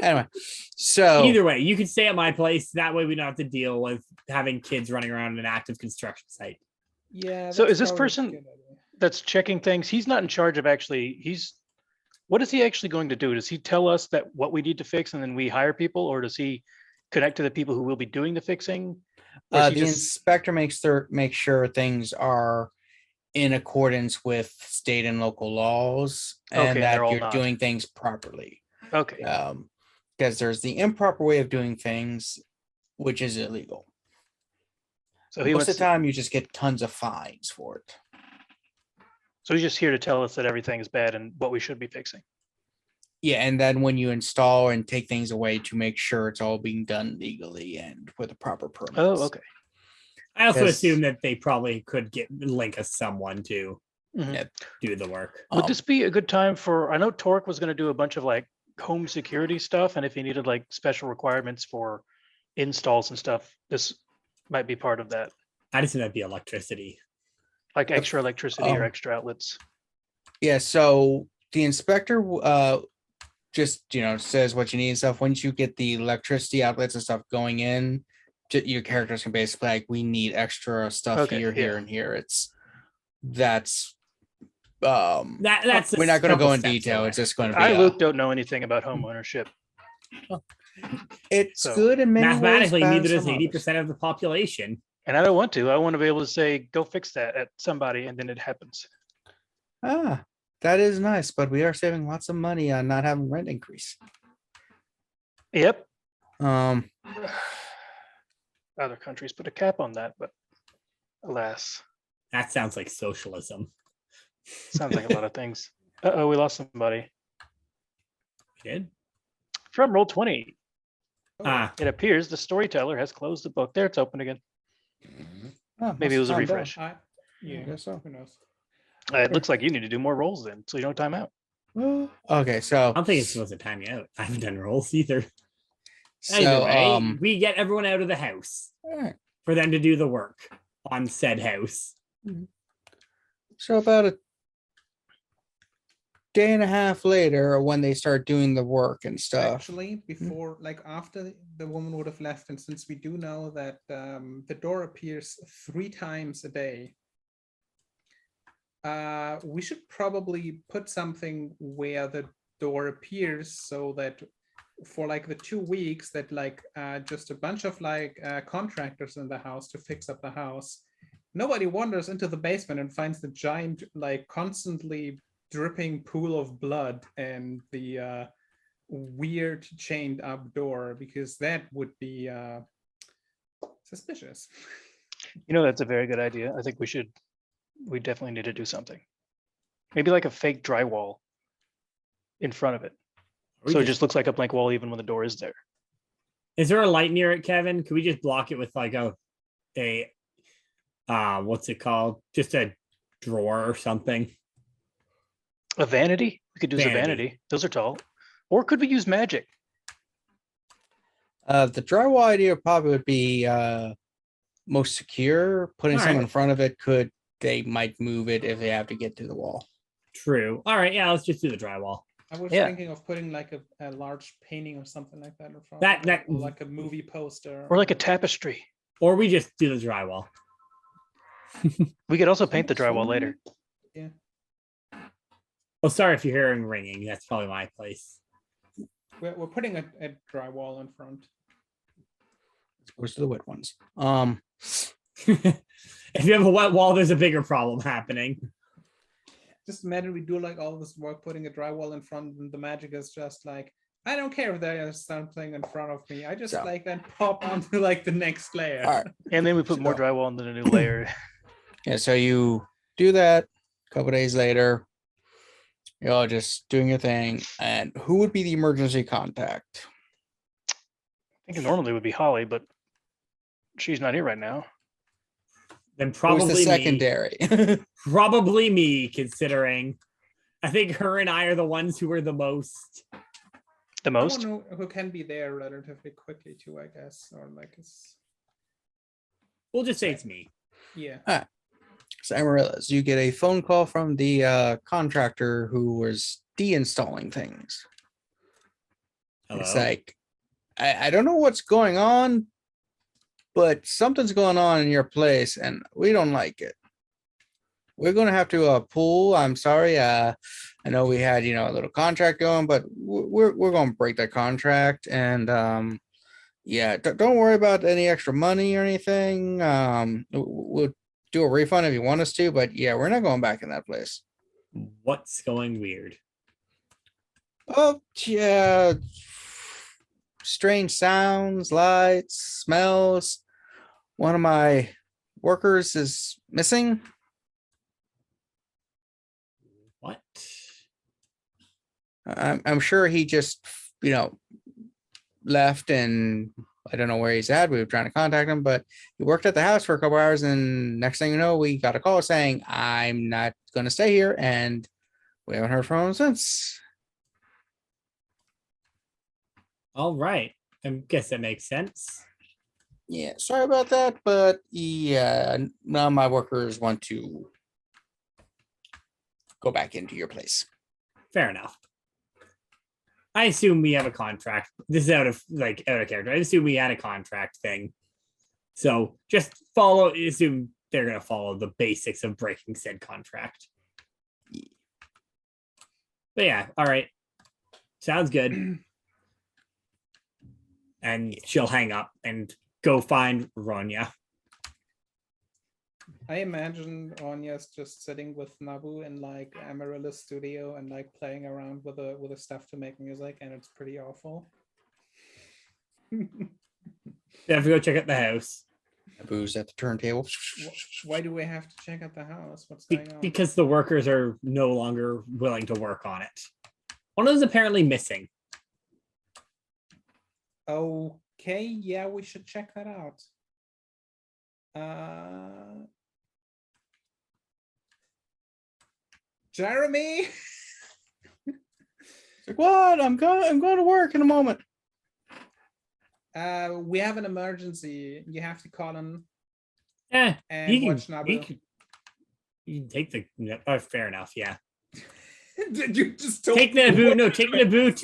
Anyway, so Either way, you could stay at my place. That way, we don't have to deal with having kids running around in an active construction site. Yeah. So that's is this probably a person- good idea. That's checking things. He's not in charge of actually. What is he actually going to do? Does he tell us that what we need to fix and then we hire people, or does he connect to the people who will be doing the fixing? Or is the he just- inspector makes sure things are in accordance with state and local laws, Okay, and and that they're all you're not. doing things properly. Okay. Because there's the improper way of doing things, which is illegal. So he Most wants of the time, you just get tons of fines for it. So he's just here to tell us that everything is bad and what we should be fixing. Yeah, and then when you install and take things away, to make sure it's all being done legally and with the proper permits. Oh, okay. I also Yes. assume that they probably could link us someone to Mhm. Yeah. do the work. Would this be a good time for? I know Torque was going to do a bunch of like home security stuff, and if he needed like special requirements for installs and stuff, this might be part of that, I just think that'd be electricity. like extra electricity or um, extra outlets. Yeah, so the inspector just says what you need and stuff. Once you get the electricity outlets and stuff going in, your characters can basically like, we need extra stuff Okay, here, here, yeah. and here. That's That's we're a not going to couple go in steps detail. away. It's just going to be I, Luke, don't know anything about home ownership. it's so, good in many ways. Mathematically, bad in neither does some others. 80% of the population. And I don't want to. I want to be able to say, go fix that at somebody, and then it happens. That is nice, but we are saving lots of money on not having rent increase. Yep. Um, Other countries put a cap on that, but alas, That sounds like socialism. sounds like a lot of things. Uh-oh, we lost somebody. Good. From Roll20, Ah, it appears the storyteller has closed the book. There, it's open again. Maybe it was a refresh. Yeah. guess so. Who knows? It looks like you need to do more rolls then, so you don't time out. Okay, I so don't think it's supposed to time you out. I haven't done rolls either. Either so way, we get everyone out of the house all right. for them to do the work on said house. So about a day and a half later, when they start doing the work and stuff. Actually, before, like after the woman would have left, and since we do know that the door appears 3 times a day, we should probably put something where the door appears so that for like the 2 weeks that like just a bunch of like contractors in the house to fix up the house, nobody wanders into the basement and finds the giant like constantly dripping pool of blood and the weird chained up door, because that would be suspicious. You know, that's a very good idea. I think we definitely need to do something. Maybe like a fake drywall in front of it. So it just looks like a blank wall even when the door is there. Is there a light near it, Kevin? Could we just block it with like a what's it called? Just a drawer or something? A vanity? We could use a Vanity. vanity. Those are tall. Or could we use magic? The drywall idea probably would be most secure. Putting All something right. in front of it they might move it if they have to get to the wall. True. All right, yeah, let's just do the drywall. I was Yeah. thinking of putting like a large painting or something like that in front That- of it, that- or like a movie poster. Or like a tapestry. Or we just do the drywall. We could also paint the drywall later. Oh, sorry if you're hearing ringing. That's probably my place. We're putting a drywall in front. As opposed to the wet ones. If you have a wet wall, there's a bigger problem happening. Just imagine we do like all this work putting a drywall in front, and the magic is just like, I don't care if there's something in front of me. I just So- like then pop onto like the next layer. All right. And then we put more So- drywall into the new layer. Yeah, so you do that a couple days later. You're all just doing your thing. And who would be the emergency contact? think normally it would be Holly, but she's not here right now. Then Who's probably the me. secondary? Probably me, considering I think her and I are the ones who are the most. The most? Someone who can be there relatively quickly too, I guess, or like it's We'll just say it's me. yeah. So Amaryllis, you get a phone call from the contractor who was de-installing things. It's Hello? like, I don't know what's going on, but something's going on in your place and we don't like it. We're going to have to pull. I'm sorry. I know we had, a little contract going, but we're going to break that contract. And yeah, don't worry about any extra money or anything. We'll do a refund if you want us to, but yeah, we're not going back in that place. What's going weird? Oh, yeah. Strange sounds, lights, smells. One of my workers is missing. What? I'm sure he just, left and I don't know where he's at. We were trying to contact him, but he worked at the house for a couple hours. And next thing you know, we got a call saying, I'm not going to stay here. And we haven't heard from him since. All right. I guess that makes sense. Yeah, sorry about that. But yeah, none of my workers want to go back into your place. Fair enough. I assume we have a contract. This is out of character. I assume we had a contract thing. So just assume they're gonna follow the basics of breaking said contract. But yeah, all right. Sounds good. And she'll hang up and go find Ronja. I imagine Ronja's just sitting with Nabu in like Amaryllis studio and like playing around with the stuff to make music, and it's pretty awful. You have to go check out the house. Booze at the turntable. Why do we have to check out the house? What's going on? Because the workers are no longer willing to work on it. One of them's apparently missing. Okay, yeah, we should check that out. Jeremy. It's like, what? I'm going to work in a moment. We have an emergency. You have to call him And watch Nabu. You can take the fair enough, yeah. Did you just Take Nabu to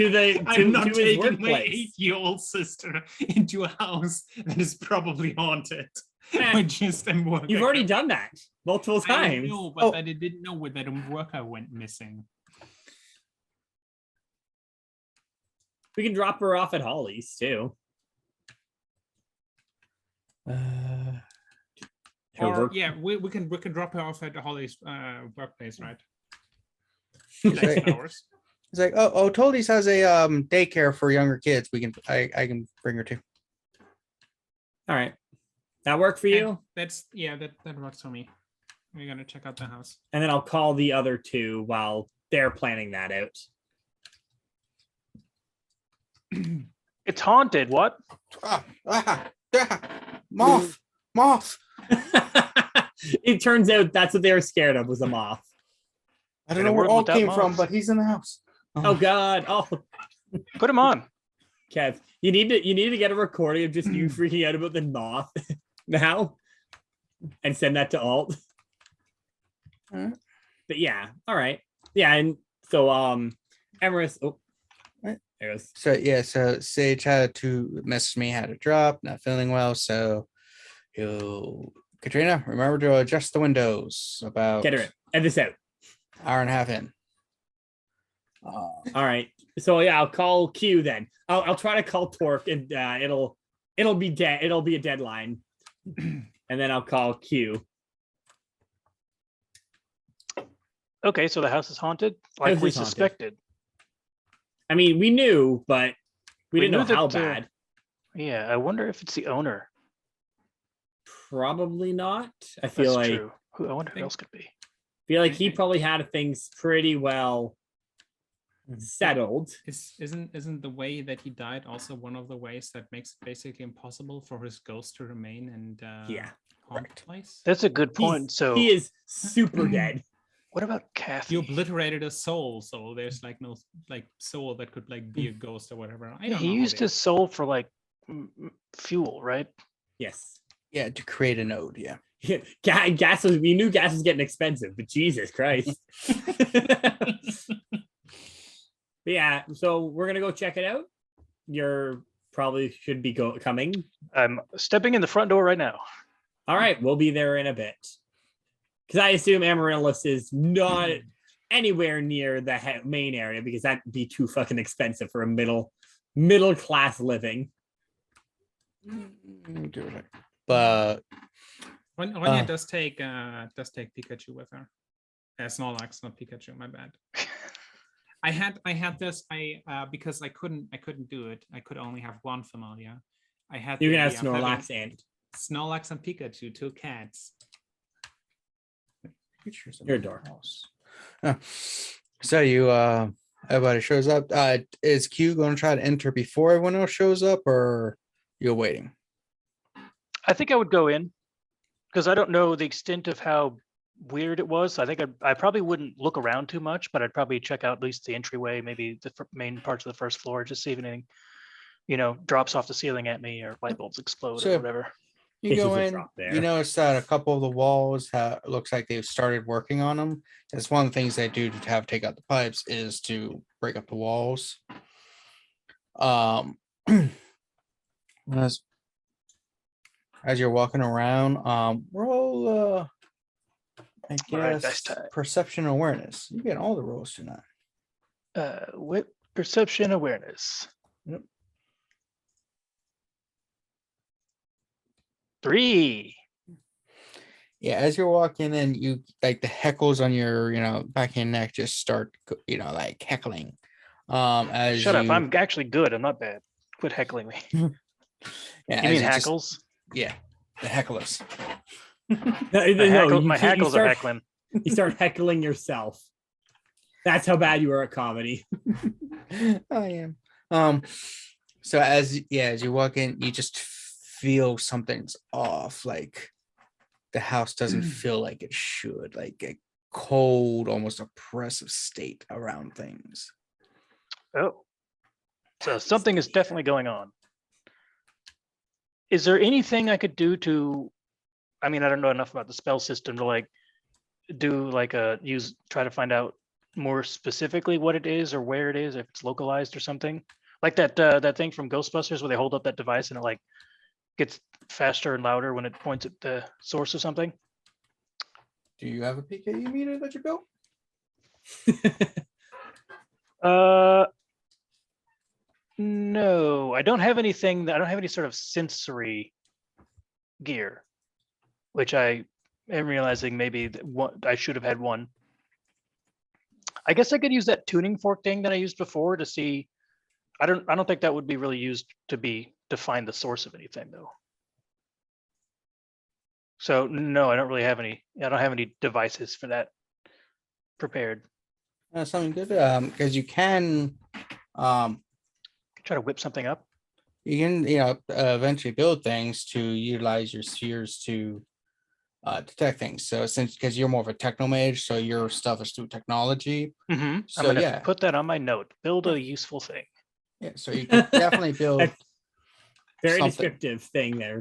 the I'm not to his taking my workplace. 8-year-old sister into a house that is probably haunted. Eh, I just am working. You've already done that multiple I times. know, but I didn't know that a worker went missing. We can drop her off at Holly's too. Or yeah, we can drop her off at Holly's workplace, right? Right. Hours. It's like, oh, Toldi's has a daycare for younger kids. I can bring her to. All right. That work for you? That works for me. We're gonna check out the house. And then I'll call the other two while they're planning that out. It's haunted. What? Moth. It turns out that's what they were scared of, was a moth. I don't And know it where worked all without came from, moths. but he's in the house. Oh God. Oh, Put him on. Kev, you need to get a recording of just you freaking out about the moth now and send that to Alt. Alright. But yeah, all right. Yeah, and so Emerus, Right. there it goes. So Sage had to message me, had to drop, not feeling well. So Katrina, remember to adjust the windows about Get her in. End this out. hour and a half in. All right. So yeah, I'll call Q then. I'll try to call Torque and it'll be dead. It'll be a deadline. And then I'll call Q. Okay, so the house is haunted, like House we is haunted. suspected. I mean, we knew, but we didn't know knew how that, bad. Yeah, I wonder if it's the owner. Probably not. I That's feel like true. I wonder who else could be. he probably had things pretty well settled. Isn't the way that he died also one of the ways that makes it basically impossible for his ghost to remain and Yeah, haunt the correct. place? That's a good point. So he is super dead. what about Kathy? You obliterated a soul, so there's like no like soul that could like be a ghost or whatever. I Yeah, don't he know. used his soul for like fuel, right? Yes. Yeah, to create a node. Yeah. Gas was, we knew gas was getting expensive, but Jesus Christ. But yeah, so we're gonna go check it out. You're probably should be coming. I'm stepping in the front door right now. All right, we'll be there in a bit. Because I assume Amaryllis is not anywhere near the main area because that'd be too fucking expensive for a middle class living. But Ronja does take Pikachu with her. Snorlax, not Pikachu. My bad. I had this. Because I couldn't do it. I could only have one familiar. I had. You the can have idea of having Snorlax and Snorlax and Pikachu, 2 cats. your door. So you everybody shows up. Is Q going to try to enter before everyone else shows up, or you're waiting? I think I would go in because I don't know the extent of how weird it was. I think I probably wouldn't look around too much, but I'd probably check out at least the entryway, maybe the main parts of the first floor, just see if anything, drops off the ceiling at me or light bulbs explode So- or whatever. You go Cases in, drop there. you notice that a couple of the walls looks like they've started working on them. That's one of the things they do to have take out the pipes is to break up the walls. As you're walking around, roll I All right, guess dice time. perception awareness. You get all the rolls tonight. With perception awareness. Yep. 3. Yeah, as you're walking in, you like the heckles on your, back of your neck just start, like heckling. As Shut up! you- I'm actually good. I'm not bad. Quit heckling me. yeah, You as mean just- hackles? yeah, the hecklers. My hackles are heckling. You start heckling yourself. That's how bad you are at comedy. I am. So as you walk in, you just feel something's off. Like the house doesn't feel like it should. Like a cold, almost oppressive state around things. Oh, so something is definitely going on. Is there anything I could do to? I mean, I don't know enough about the spell system to try to find out more specifically what it is or where it is, if it's localized or something. Like that thing from Ghostbusters where they hold up that device and it gets faster and louder when it points at the source or something. Do you have a PKE meter that you built? No, I don't have anything. I don't have any sort of sensory gear, which I am realizing maybe I should have had one. I guess I could use that tuning fork thing that I used before to see. I don't think that would be really used to find the source of anything though. So no, I don't really have any. I don't have any devices for that prepared. Something good. Because you can, Try to whip something up. you can, eventually build things to utilize your spheres to detect things. So since because you're more of a techno mage, so your stuff is through technology. I'm So gonna yeah, put that on my note. Build a useful thing. yeah. So you can definitely build. Very something. descriptive thing there.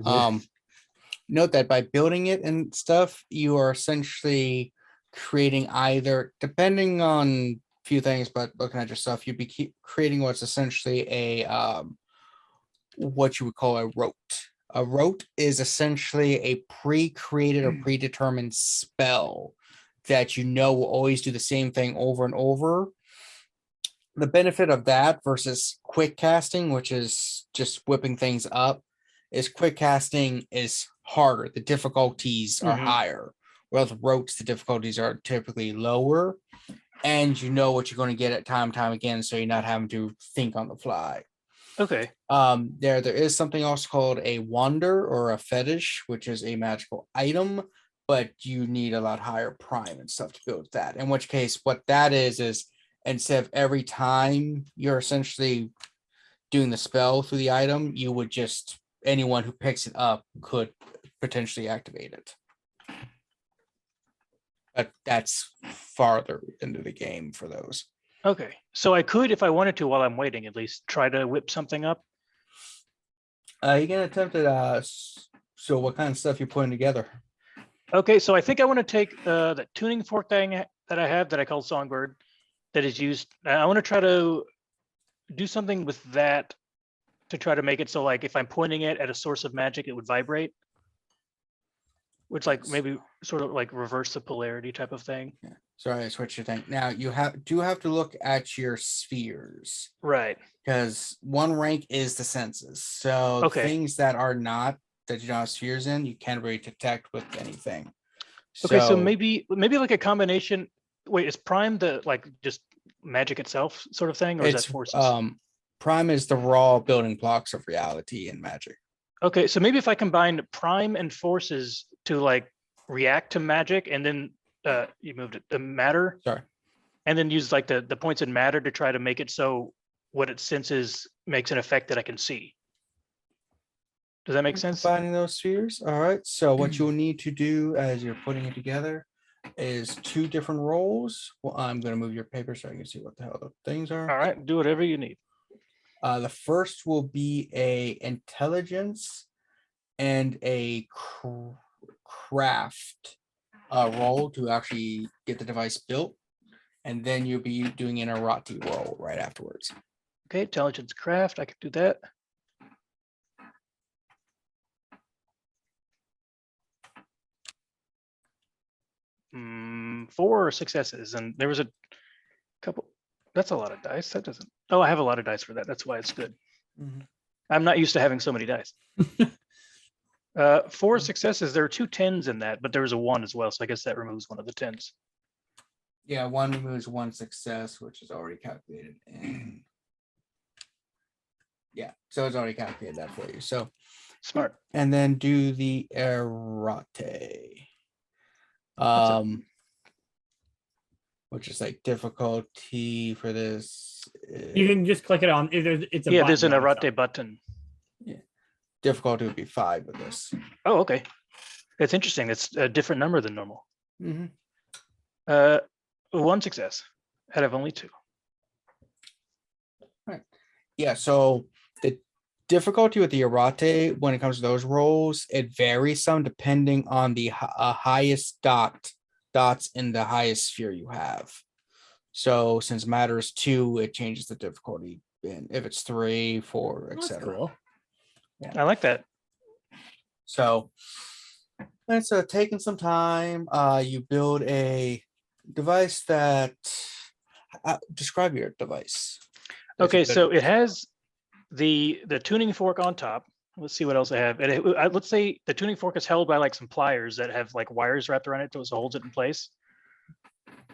Note that by building it and stuff, you are essentially creating either, depending on a few things, but looking at your stuff, you'd be creating what's essentially a what you would call a rote. A rote is essentially a pre-created or predetermined spell that will always do the same thing over and over. The benefit of that versus quick casting, which is just whipping things up, is quick casting is harder. The difficulties are higher. Whereas rotes, the difficulties are typically lower. And you know what you're going to get at time again, so you're not having to think on the fly. Okay. There is something else called a wander or a fetish, which is a magical item, but you need a lot higher prime and stuff to build that. In which case, what that is instead of every time you're essentially doing the spell through the item, you would just anyone who picks it up could potentially activate it. But that's farther into the game for those. Okay, so I could, if I wanted to, while I'm waiting, at least try to whip something up. You can attempt it. So what kind of stuff you're putting together? Okay, so I think I want to take the tuning fork thing that I have that I call Songbird that is used. I want to try to do something with that to try to make it so like if I'm pointing it at a source of magic, it would vibrate. Which like maybe sort of like reverse the polarity type of thing. Yeah. Sorry, I switched your thing. Now you do have to look at your spheres. Right. Because one rank is the senses. So Okay. things that are not that you don't have spheres in, you can't really detect with anything. Okay, so maybe like a combination. Wait, is Prime the like just magic itself sort of thing, or is that it's forces? Prime is the raw building blocks of reality and magic. Okay, so maybe if I combine Prime and forces to like react to magic, and then you moved it the matter. Sorry. And then use like the points in matter to try to make it so what it senses makes an effect that I can see. Does that make sense? Finding those spheres. All right. So what you'll need to do as you're putting it together is 2 different rolls. Well, I'm going to move your paper so I can see what the hell the things are. All right, do whatever you need. The first will be a intelligence and a craft roll to actually get the device built. And then you'll be doing an errati roll right afterwards. Okay, intelligence craft, I can do that. Four successes, and there was a couple. That's a lot of dice. That doesn't. Oh, I have a lot of dice for that. That's why it's good. I'm not used to having so many dice. 4 successes. There are 2 10s in that, but there was a 1 as well. So I guess that removes one of the 10s. Yeah, 1 removes 1 success, which is already calculated. And yeah, so it's already calculated that for you. So smart. And then do the errate. Which is like difficulty for this. You can just click it on. It's a there's an button on the errate side. button. Yeah, difficulty would be 5 with this. Oh, okay. That's interesting. It's a different number than normal. 1 success out of only 2. Right. Yeah, so the difficulty with the errate when it comes to those rolls, it varies some depending on the highest dots in the highest sphere you have. So since matter is 2, it changes the difficulty. And if it's 3, 4, etc. Cool. Yeah. I like that. So it's taking some time. You build a device that describe your device. Okay, so it has the tuning fork on top. Let's see what else I have. Let's say the tuning fork is held by like some pliers that have like wires wrapped around it, so it holds it in place.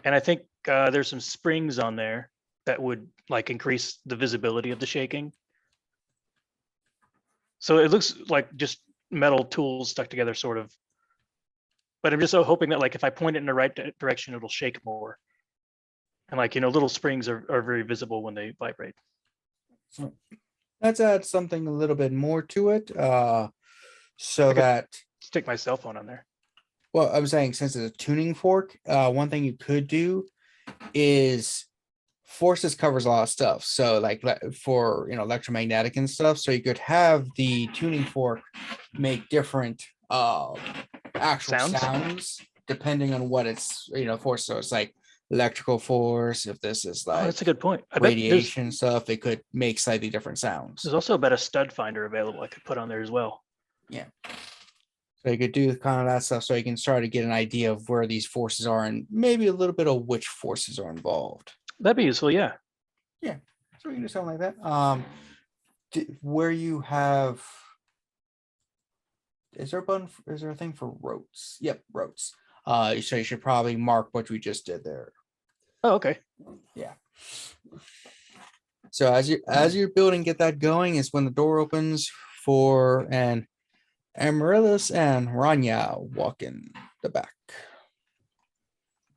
And I think there's some springs on there that would like increase the visibility of the shaking. So it looks like just metal tools stuck together, sort of. But I'm just so hoping that like if I point it in the right direction, it'll shake more. And like, little springs are very visible when they vibrate. So let's add something a little bit more to it. So that stick my cell phone on there. Well, I'm saying since it's a tuning fork, one thing you could do is forces covers a lot of stuff. So like for electromagnetic and stuff. So you could have the tuning fork make different actual sounds depending on what it's force. So it's like electrical force. If this is like that's a good point. I radiation stuff, it could make slightly different sounds. There's also about a stud finder available I could put on there as well. Yeah. So you could do kind of that stuff so you can start to get an idea of where these forces are and maybe a little bit of which forces are involved. That'd be useful, yeah. Yeah. So we can do something like that. Where you have is there a thing for rotes? Yep, rotes. So you should probably mark what we just did there. Oh, okay. Yeah. So as you're building, get that going is when the door opens for Amaryllis and Ronja walk in the back.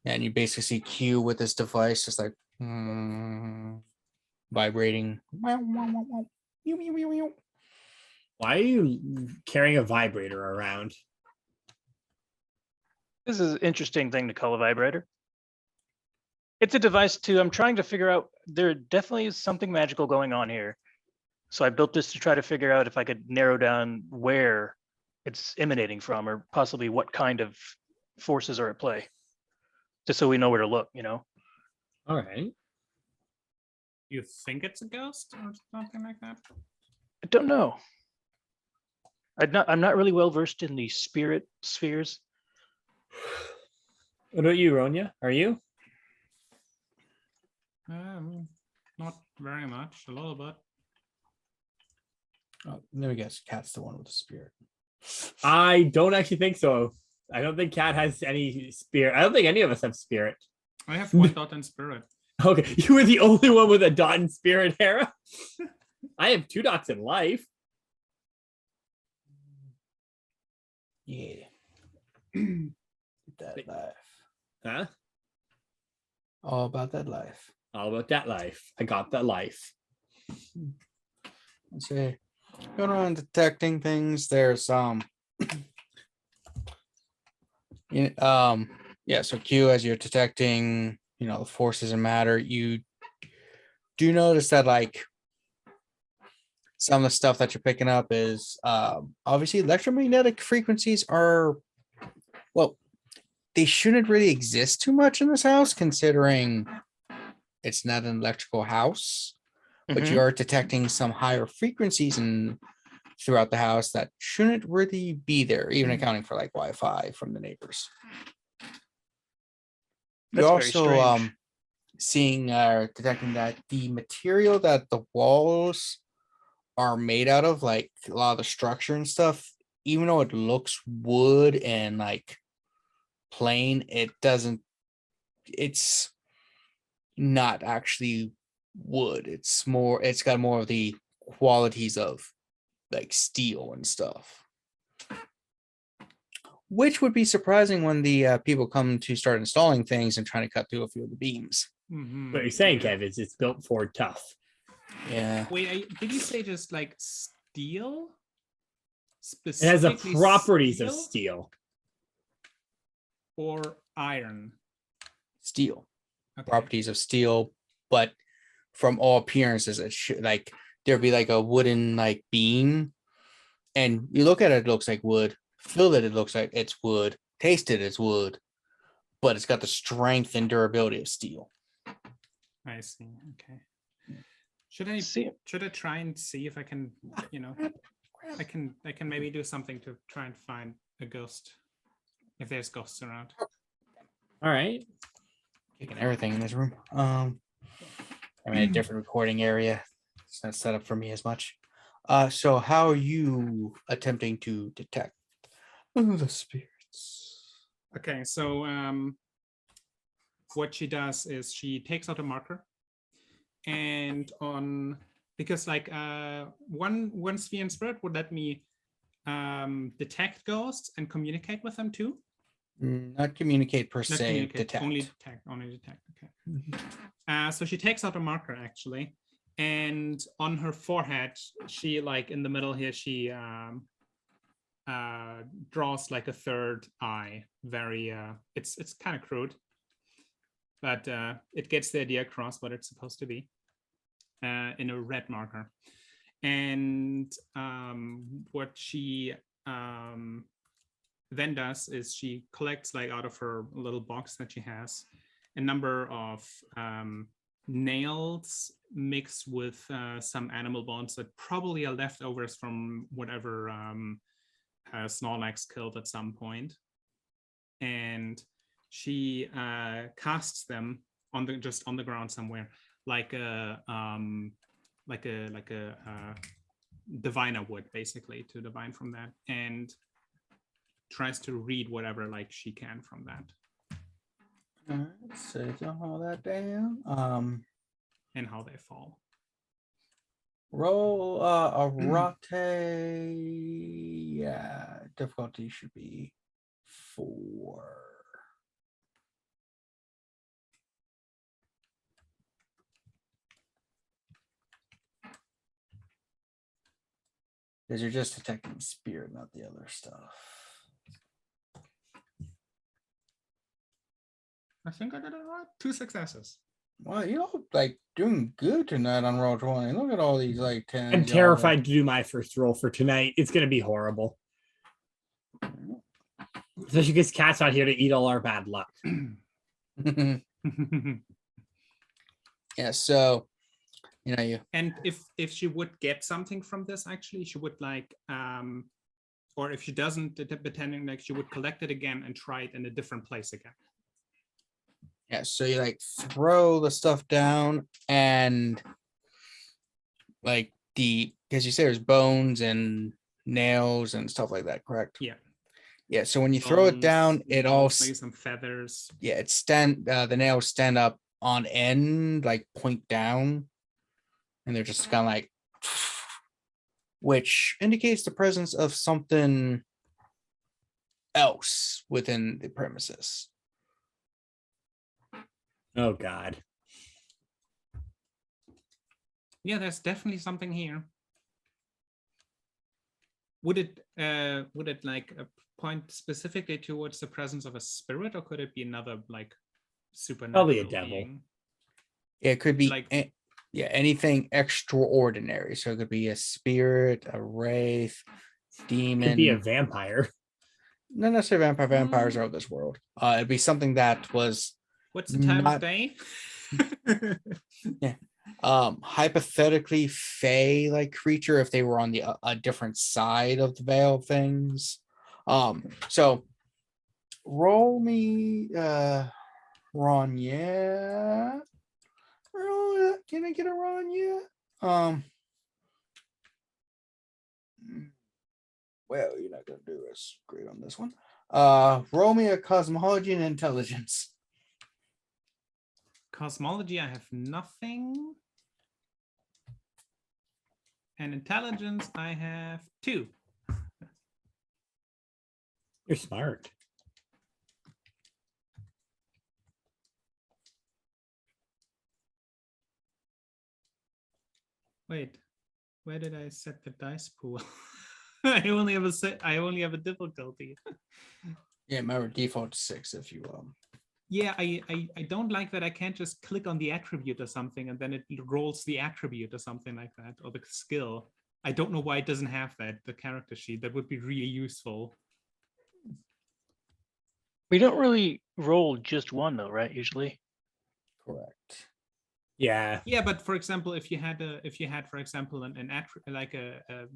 And you basically see Q with this device just like Vibrating. Meow, meow, meow, meow. Meow, meow, meow, meow. Why are you carrying a vibrator around? This is an interesting thing to call a vibrator. It's a device I'm trying to figure out. There definitely is something magical going on here. So I built this to try to figure out if I could narrow down where it's emanating from, or possibly what kind of forces are at play. Just so we know where to look, you know? All right. You think it's a ghost or something like that? I don't know. I'm not really well versed in the spirit spheres. What about you, Ronja? Are you? Not very much. A little bit. Oh, let me guess. Cat's the one with the spirit. I don't actually think so. I don't think Cat has any spirit. I don't think any of us have spirit. I have one dot in spirit. Okay, you were the only one with a dot in spirit, Hera. I have 2 dots in life. Yeah. That life. Huh? All about that life. All about that life. I got that life. Let's see. Going around detecting things. There's yeah, so Q, as you're detecting, the forces and matter, you do notice that like some of the stuff that you're picking up is obviously electromagnetic frequencies are, well, they shouldn't really exist too much in this house considering it's not an electrical house, but you are detecting some higher frequencies and throughout the house that shouldn't really be there, even accounting for like Wi-Fi from the neighbors. That's You're very also strange. seeing detecting that the material that the walls are made out of, like a lot of the structure and stuff, even though it looks wood and like plain, it's not actually wood. It's got more of the qualities of like steel and stuff, which would be surprising when the people come to start installing things and trying to cut through a few of the beams. Mm-hmm. What you're saying, Kev, is it's built for tough. Yeah. Wait, did you say just like steel? It has the Specifically properties of steel. or iron? Steel. Okay. Properties of steel, but from all appearances, it should like there'd be like a wooden like beam, and you look at it, it looks like wood. Feel it looks like it's wood. Taste it, it's wood, but it's got the strength and durability of steel. I see. Okay. Should I try and see if I can, I can maybe do something to try and find a ghost if there's ghosts around. All right. Kicking everything in this room. I'm in a different recording area. It's not set up for me as much. So how are you attempting to detect the spirits? Okay, so what she does is she takes out a marker, and because like one sphere in spirit would let me detect ghosts and communicate with them too. Not communicate per Not se, communicate, detect. only detect. Okay. So she takes out a marker actually, and on her forehead, she like in the middle here, she draws like a third eye. Very it's kind of crude, but it gets the idea across what it's supposed to be in a red marker. And what she then does is she collects like out of her little box that she has a number of nails mixed with some animal bones that probably are leftovers from whatever Snorlax killed at some point. And she casts them on the ground somewhere, like a diviner would, basically, to divine from that, and tries to read whatever like she can from that. All right, so all that down. And how they fall. Roll a rotte. Yeah, difficulty should be 4. Because you're just detecting spirit, not the other stuff. I think I did it right. 2 successes. Well, you know, like doing good tonight on roll 20. Look at all these like 10s. I'm terrified to do my first roll for tonight. It's going to be horrible. Especially because Cat's not here to eat all our bad luck. Yeah, so you know, And if she would get something from this, actually, she would like or if she doesn't, depending, like she would collect it again and try it in a different place again. yeah, so you like throw the stuff down and like because you say there's bones and nails and stuff like that, correct? Yeah. Yeah, so when you throw it down, Bones, it all maybe some feathers. yeah, the nails stand up on end, like point down, and they're just kind of like, which indicates the presence of something else within the premises. Oh, God. Yeah, there's definitely something here. Would it like point specifically towards the presence of a spirit, or could it be another like supernatural Probably a devil. being? It could be Like- yeah, anything extraordinary. So it could be a spirit, a wraith, demon. Could be a vampire. Not necessarily vampire. Vampires are of this world. It'd be something that was What's the time not- of day? hypothetically fey like creature if they were on the a different side of the veil of things. So roll me Ronja. Can I get a Ronja? Well, you're not gonna do us great on this one. Roll me a cosmology and intelligence. Cosmology, I have nothing. And intelligence, I have 2. You're smart. Wait, where did I set the dice pool? I only have a difficulty. Yeah, remember default 6 if you Yeah, I don't like that I can't just click on the attribute or something and then it rolls the attribute or something like that, or the skill. I don't know why it doesn't have that, the character sheet. That would be really useful. We don't really roll just one though, right? Usually. correct. Yeah. Yeah, but for example, if you had for example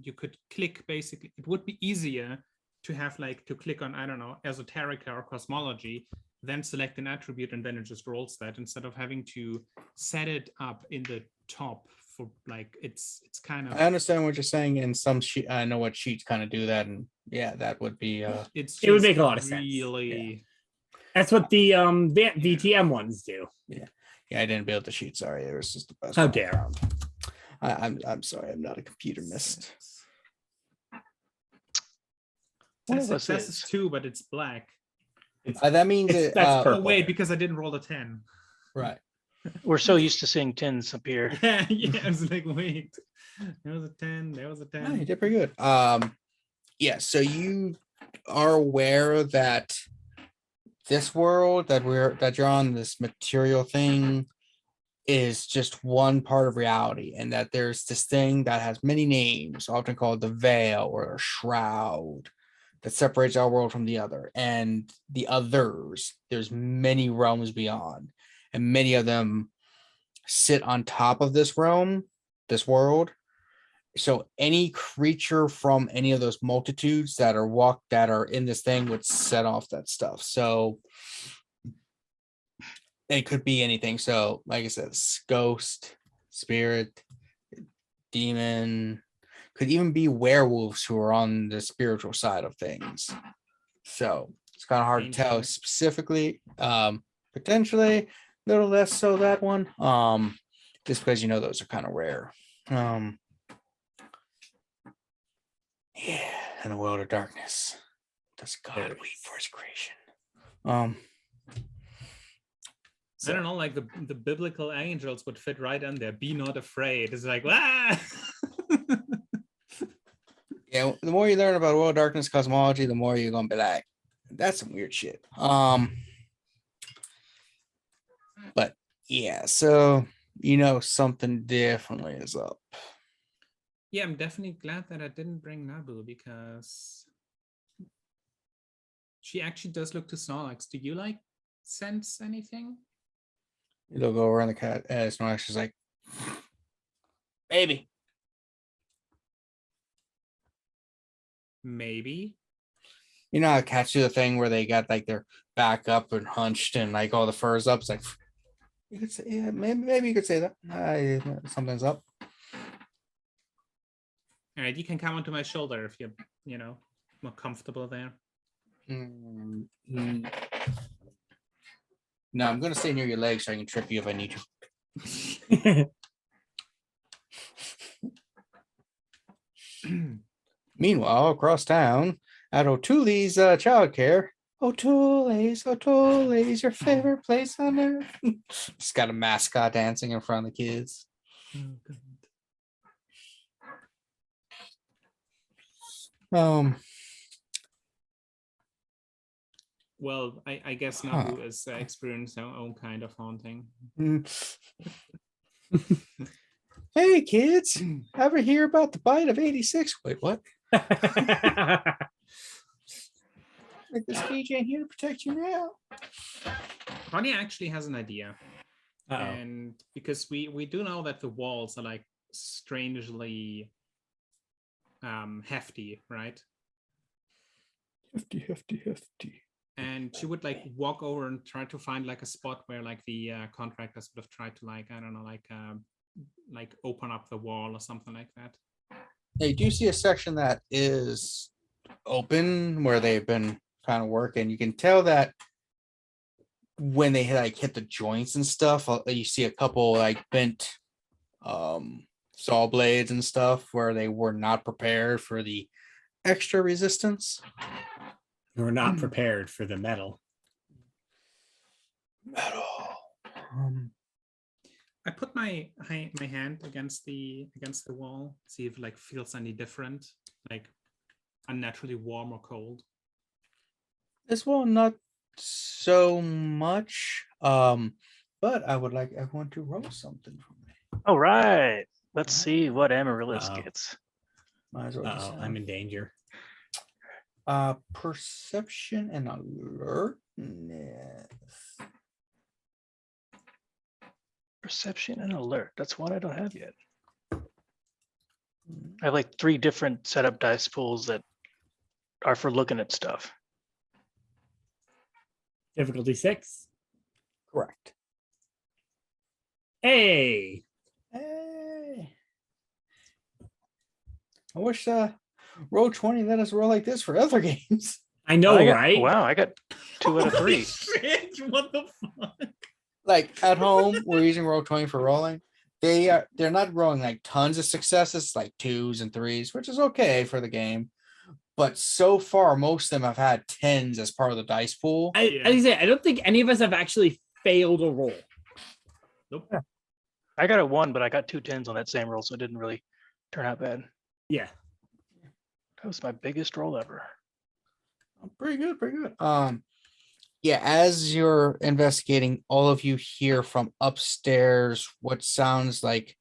you could click, basically it would be easier to have like to click on, I don't know, esoterica or cosmology, then select an attribute and then it just rolls that, instead of having to set it up in the top for like it's kind of. I understand what you're saying. In some sheet, I know what sheets kind of do that, and yeah, that would be. It would make a lot of sense. Really. That's what the VTM ones do. Yeah, I didn't build the sheet. Sorry, it was just the best. How one dare. around. I'm sorry. I'm not a computer mist. One of us Success is. is 2, but it's black. That means That's Oh purple. wait, because I didn't roll a 10. right. We're so used to seeing tens appear. Yeah, I was like, wait, there was a 10, there was a 10. Oh, you did pretty good. Yeah. So you are aware that this world that you're on, this material thing, is just one part of reality, and that there's this thing that has many names, often called the veil or a shroud, that separates our world from the other and the others. There's many realms beyond, and many of them sit on top of this realm, this world. So any creature from any of those multitudes that are in this thing would set off that stuff. So it could be anything. So, like I said, ghost, spirit, demon, could even be werewolves who are on the spiritual side of things. So it's kind of hard to tell Ancient. specifically. Potentially a little less so that one. Just because those are kind of rare. Yeah, in a world of darkness, does God weep for his creation? I don't know, like the biblical angels would fit right in there. Be not afraid. It's like, ah! Yeah, the more you learn about world darkness cosmology, the more you're gonna be like, that's some weird shit. But yeah, so something definitely is up. Yeah, I'm definitely glad that I didn't bring Nabu because she actually does look to Snorlax. Do you like sense anything? They'll go around the cat as Snorlax is like, baby. Maybe. You know how cats do the thing where they got like their back up and hunched and like all the furs up. It's like you could say, yeah, maybe you could say that. Something's up. All right, you can come onto my shoulder if you're, more comfortable there. Mm, mm. No, I'm gonna stay near your legs so I can trip you if I need you. Meanwhile, across town at O'Toole's childcare. O'Toole's, your favorite place on earth. It's got a mascot dancing in front of the kids. Well, I guess Nabu is experiencing her own kind of haunting. Hey kids, ever hear about the bite of 86? Wait, what? Like this cage ain't here to protect you now. Connie actually has an idea. Uh-oh. And because we do know that the walls are like strangely hefty, right? Hefty. And she would like walk over and try to find like a spot where like the contractors would have tried to like, I don't know, like open up the wall or something like that. They do see a section that is open where they've been kind of working. You can tell that when they like hit the joints and stuff, you see a couple like bent saw blades and stuff where they were not prepared for the extra resistance. We're not prepared for the metal. Metal. I put my hand against the wall, see if it like feels any different, like unnaturally warm or cold. This one not so much. But I would like everyone to roll something for me. All right. Let's see what Amaryllis Uh-oh. gets. Might as well just Uh-oh, I'm in danger. perception and alertness. Perception and alert. That's one I don't have yet. I have like 3 different setup dice pools that are for looking at stuff. Difficulty 6. Correct. Hey. Hey. I wish Roll20 let us roll like this for other games. I know, right? Wow, I got 2 out of 3. Shit, what the fuck? Like at home, we're using Roll20 for rolling. They're not rolling like tons of successes, like 2s and 3s, which is okay for the game. But so far, most of them have had 10s as part of the dice pool. I don't think any of us have actually failed a roll. Nope. I got a 1, but I got 2 10s on that same roll, so it didn't really turn out bad. Yeah. That was my biggest roll ever. Pretty good. Yeah, as you're investigating, all of you hear from upstairs what sounds like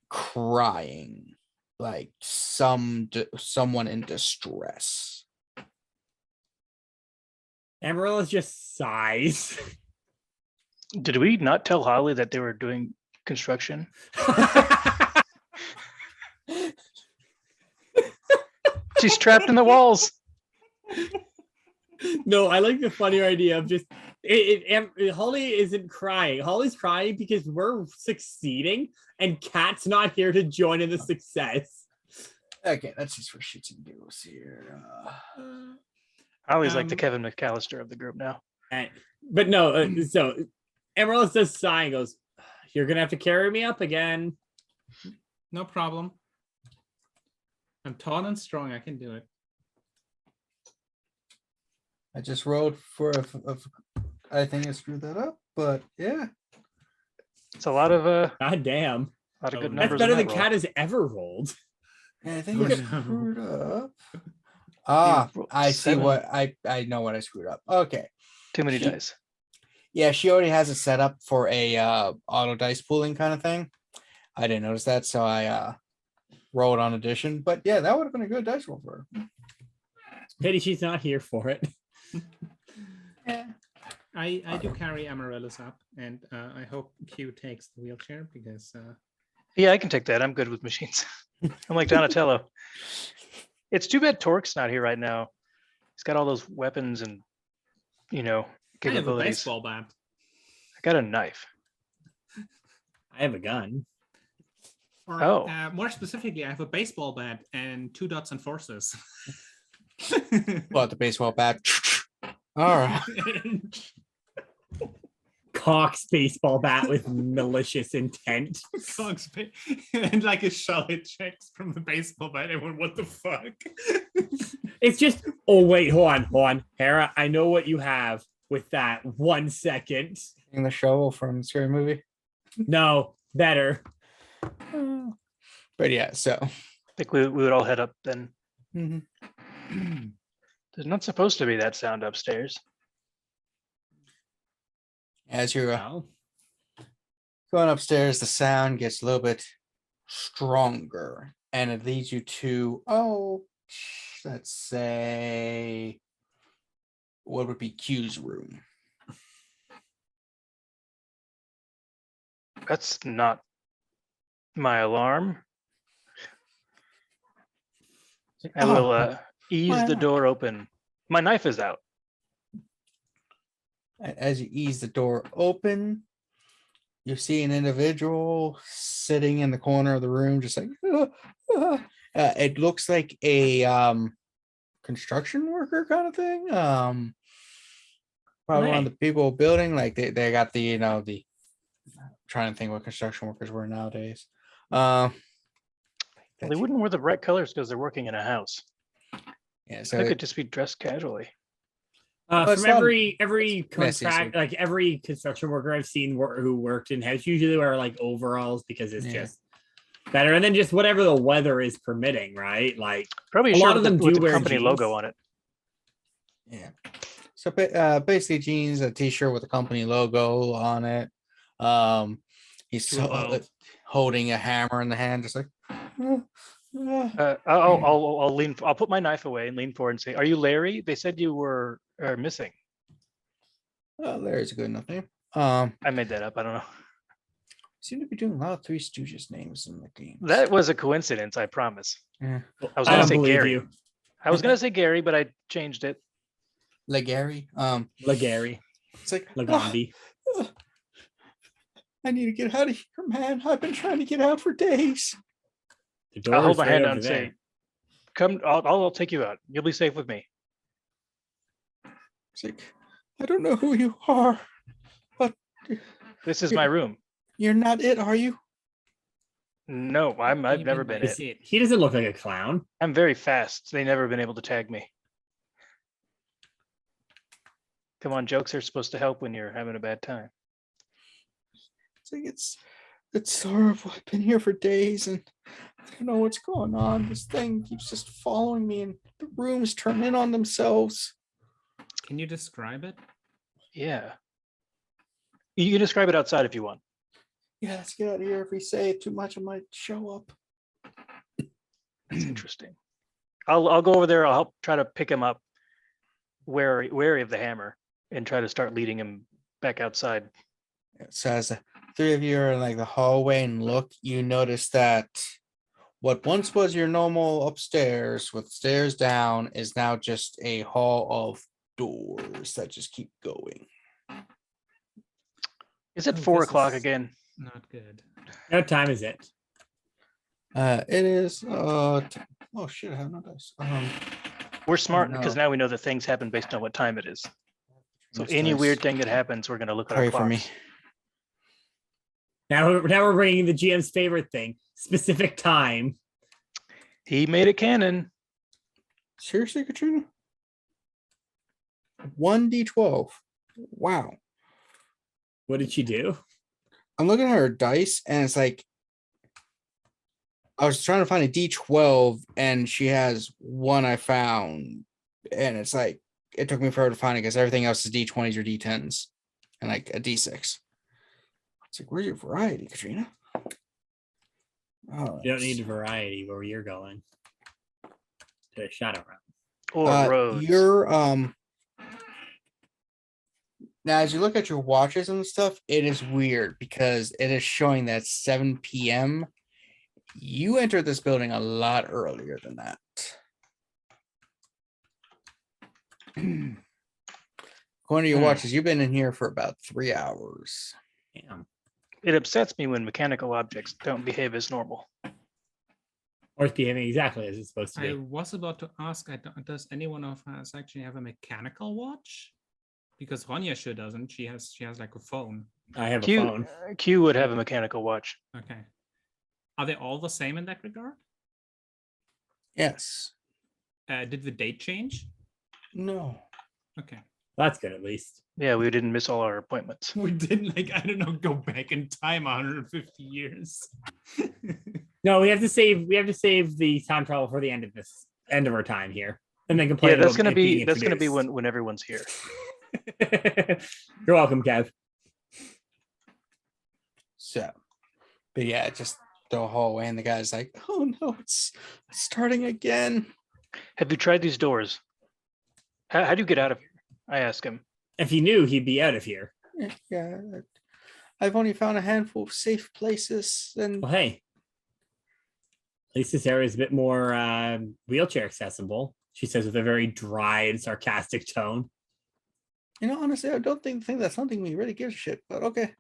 crying, like someone in distress. Amaryllis just sighs. Did we not tell Holly that they were doing construction? She's trapped in the walls. No, I like the funnier idea of just Holly isn't crying. Holly's crying because we're succeeding and Kat's not here to join in the success. Okay, that's just for shits and giggles here. Holly's like the Kevin McAllister of the group now. But no, so Amaryllis does sigh and goes, "You're gonna have to carry me up again." No problem. I'm tall and strong. I can do it. I just rolled for I think I screwed that up, but yeah. It's a lot of God damn. good Oh, numbers. That's better in than that Kat roll. has ever rolled. I think Oh, I no. screwed up. Ah, rolled I see 7. what I know what I screwed up. Okay. Too many She- dice. Yeah, she already has it set up for a auto dice pooling kind of thing. I didn't notice that, so I rolled on addition. But yeah, that would have been a good dice roll for her. Pity she's not here for it. Yeah. I do carry Amaryllis up, and I hope Q takes the wheelchair because Yeah, I can take that. I'm good with machines. I'm like Donatello. It's too bad Torque's not here right now. He's got all those weapons and I have a capabilities. baseball bat. I got a knife. I have a gun. Or, Oh. More specifically, I have a baseball bat and 2 dots and forces. Pull out the baseball bat. All right. Cox baseball bat with malicious intent. Cogs and like a shell ejects from the baseball bat. Everyone, what the fuck? It's just, oh wait, hold on. Hera, I know what you have with that. 1 second. In the shovel from the Scary Movie. No, better. But yeah, so I think we would all head up then. mhm. There's not supposed to be that sound upstairs. As you're Oh. going upstairs, the sound gets a little bit stronger, and it leads you to let's say what would be Q's room. That's not my alarm. I will ease why the not? door open. My knife is out. As you ease the door open, you see an individual sitting in the corner of the room, just like it looks like a construction worker kind of thing. Probably one of the people building, like they got the the trying to think what construction workers were nowadays. They wouldn't wear the bright colors because they're working in a house. Yeah, so They could just be dressed casually. it's From not every messy, contract, so- like every construction worker I've seen who worked in house usually wear like overalls because it's Yeah. just better. And then just whatever the weather is permitting, right? Like Probably A a lot shirt of with them the, with do the wear company logo jeans. on it. Yeah. So basically jeans, a t-shirt with a company logo on it. He's Too old. holding a hammer in the hand, just like I'll lean. I'll put my knife away and lean forward and say, "Are you Larry? They said you were missing." oh, there's a good enough name. I made that up. I don't know. Seem to be doing a lot of Three Stooges names in the game. That was a coincidence. I promise. yeah. I was I gonna don't say believe Gary. you, I was gonna say Gary, but I changed it. Like Gary. Legary, It's like Lagandi. I need to get out of here, man. I've been trying to get out for days. The door I'll hold is my right hand over out and there. say, "Come, I'll take you out. You'll be safe with me." It's like I don't know who you are, but This is my room. you're not it, are you? No, I've never been Is it. He doesn't look like a clown. I'm very fast. They never been able to tag me. Come on, jokes are supposed to help when you're having a bad time. It's like it's horrible. I've been here for days and I don't know what's going on. This thing keeps just following me and the rooms turn in on themselves. Can you describe it? Yeah. You can describe it outside if you want. Yeah, let's get out of here. If we say it too much, I might show up. That's interesting. I'll go over there. I'll help try to pick him up, wary of the hammer, and try to start leading him back outside. So as the three of you are in like the hallway and look, you notice that what once was your normal upstairs with stairs down is now just a hall of doors that just keep going. Is it Oh, 4 this o'clock is- again? Not good. What time is it? It is oh shit, I have no dice. We're smart no. because now we know that things happen based on what time it is. So Those any dice. weird thing that happens, we're gonna look at Pray our for me. clocks. Now we're bringing the GM's favorite thing: specific time. He made it canon. Seriously, Katrina? 1d12. Wow. What did she do? I'm looking at her dice and it's like I was trying to find a D12, and she has one I found, and it's like it took me forever to find it because everything else is D20s or D10s, and like a D6. It's like, where's your variety, Katrina? Oh, You don't need variety where you're going. To Shadow Realm. Or roads. You're now as you look at your watches and stuff, it is weird because it is showing that 7 p.m. You entered this building a lot earlier than that. According to your watches, you've been in here for about 3 hours. Damn. It upsets me when mechanical objects don't behave as normal. Or it's behaving exactly as it's supposed to I be. was about to ask, does anyone of us actually have a mechanical watch? Because Ronja sure doesn't. She has like a phone. I have a Q, phone. Q would have a mechanical watch. Okay. Are they all the same in that regard? Yes. Did the date change? No. Okay. That's good at least. Yeah, we didn't miss all our appointments. We didn't I don't know, go back in time 150 years. No, we have to save the time travel for the end of our time here. And then complain. Yeah, that's about gonna it being be introduced. when everyone's here. You're welcome, Kev. So, but yeah, just the hallway, and the guy's like, "Oh no, it's starting again." Have you tried these doors? How do you get out of here? I ask him. If he knew, he'd be out of here. Yeah, I've only found a handful of safe places, and Well, hey. At least this area is a bit more wheelchair accessible, she says with a very dry and sarcastic tone. you know, honestly, I don't think that's something we really give a shit. But okay.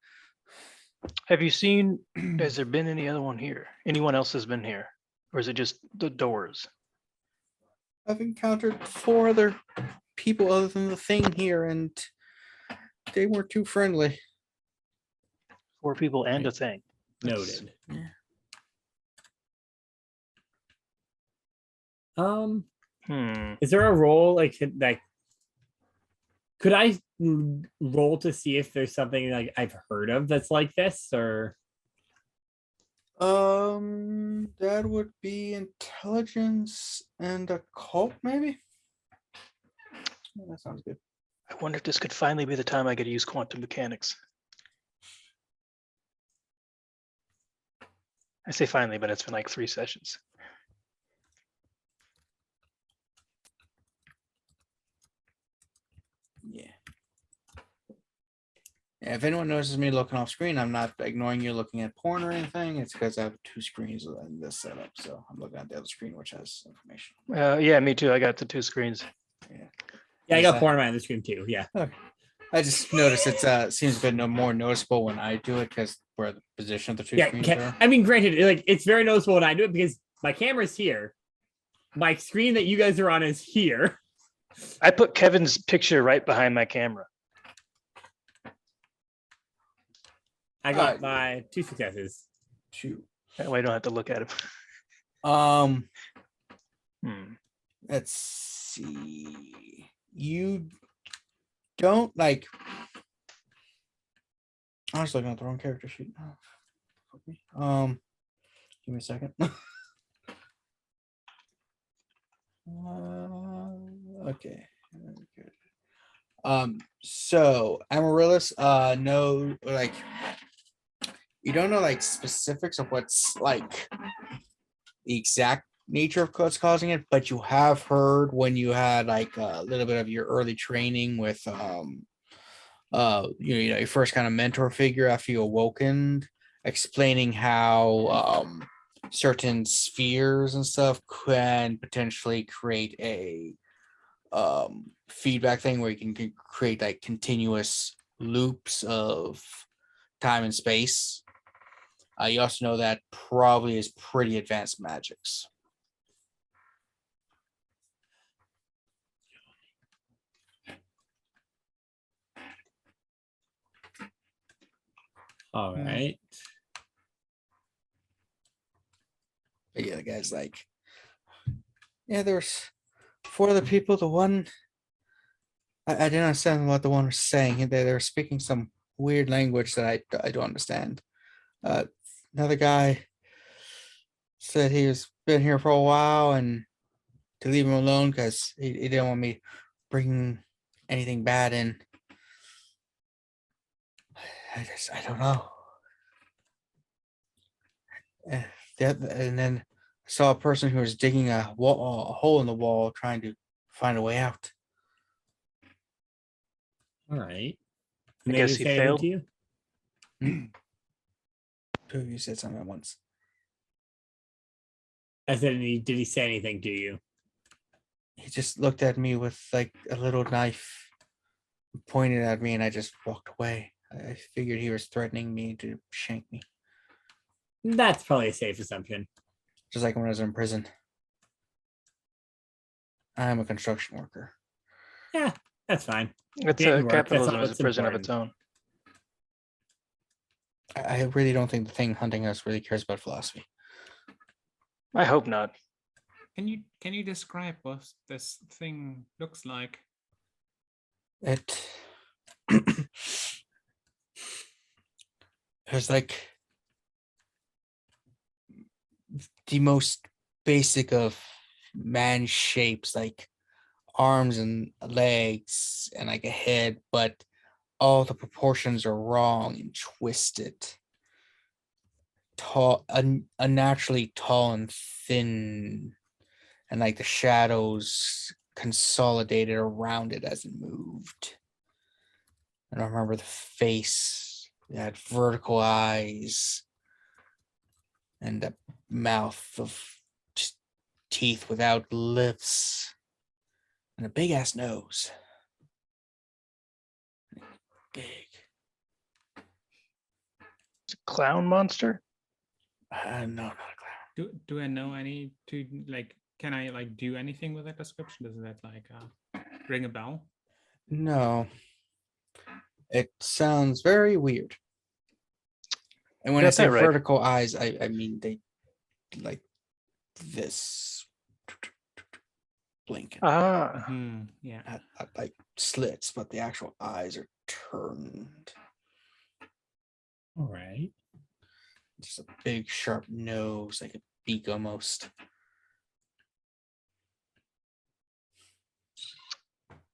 Have you seen? Has there been any other one here? Anyone else has been here, or is it just the doors? I've encountered 4 other people other than the thing here, and they weren't too friendly. 4 people and a thing. Noted. Yeah. Is there a roll like could I roll to see if there's something like I've heard of that's like this, or That would be intelligence and occult, maybe. Yeah, that sounds good. I wonder if this could finally be the time I get to use quantum mechanics. I say finally, but it's been like 3 sessions. Yeah. Yeah, if anyone notices me looking off screen, I'm not ignoring you looking at porn or anything. It's because I have 2 screens in this setup. So I'm looking at the other screen, which has information. Yeah, me too. I got the 2 screens. yeah, I got porn on the screen too. Yeah. I just noticed it seems a bit more noticeable when I do it because where the position of the 2 screens are. I mean, granted, like it's very noticeable when I do it because my camera's here. My screen that you guys are on is here. I put Kevin's picture right behind my camera. I got my 2 successes. 2. That way I don't have to look at him. Let's see. You don't like. I was looking at the wrong character sheet. Give me a second. Okay. So Amaryllis, no, like you don't know like specifics of what's like the exact nature of what's causing it, but you have heard when you had like a little bit of your early training with your first kind of mentor figure after you awoken, explaining how certain spheres and stuff can potentially create a feedback thing where you can create like continuous loops of time and space. You also know that probably is pretty advanced magics. All right. But yeah, the guy's like, yeah, there's 4 other people. The one I didn't understand what the one was saying. They were speaking some weird language that I don't understand. Another guy said he was been here for a while and to leave him alone because he didn't want me bringing anything bad in. I don't know. And then I saw a person who was digging a hole in the wall, trying to find a way out. All right. I They guess didn't he say anything failed. to you? Two of you said something at once. I said, did he say anything to you? He just looked at me with like a little knife, pointed at me, and I just walked away. I figured he was threatening me to shank me, That's probably a safe assumption. just like when I was in prison. I'm a construction worker. Yeah, that's fine. It's Getting work, that's capitalism all is a that's prison of important. its own. I really don't think the thing hunting us really cares about philosophy. I hope not. Can you describe what this thing looks like? It was like the most basic of man shapes, like arms and legs and like a head, but all the proportions are wrong and twisted. Tall, unnaturally tall and thin, and like the shadows consolidated around it as it moved. And I remember the face, it had vertical eyes and a mouth of just teeth without lips and a big ass nose. Big. It's a clown monster. No, not a clown. Do I know any to like? Can I like do anything with that description? Does that like ring a bell? No. It sounds very weird. And when I Got say that right. vertical eyes, I mean they like this blinking. Yeah. Not like slits, but the actual eyes are turned. All right. Just a big sharp nose, like a beak almost.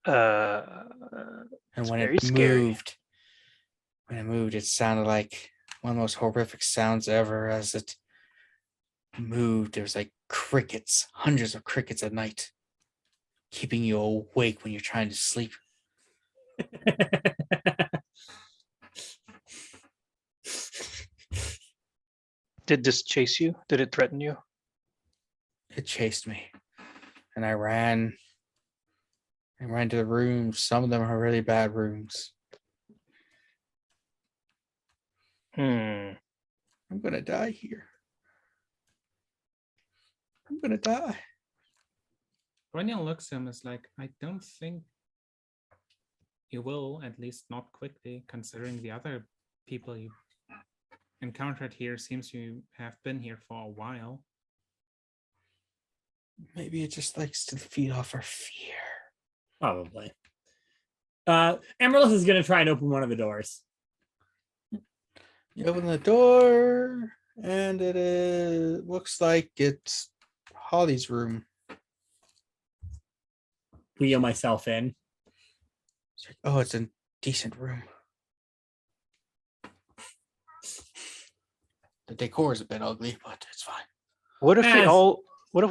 And It's when very it scary. moved, it sounded like one of the most horrific sounds ever. As it moved, there was like crickets, hundreds of crickets at night, keeping you awake when you're trying to sleep. Did this chase you? Did it threaten you? It chased me, and I ran. I ran to the rooms. Some of them are really bad rooms. I'm gonna die here. I'm gonna die. Ronja looks at him as like, I don't think you will, at least not quickly, considering the other people you encountered here seems to have been here for a while. Maybe it just likes to feed off our fear. Probably. Amaryllis is going to try and open one of the doors. You open the door, and looks like it's Holly's room. Wheel myself in. It's like, oh, it's a decent room. The decor is a bit ugly, but it's fine. What if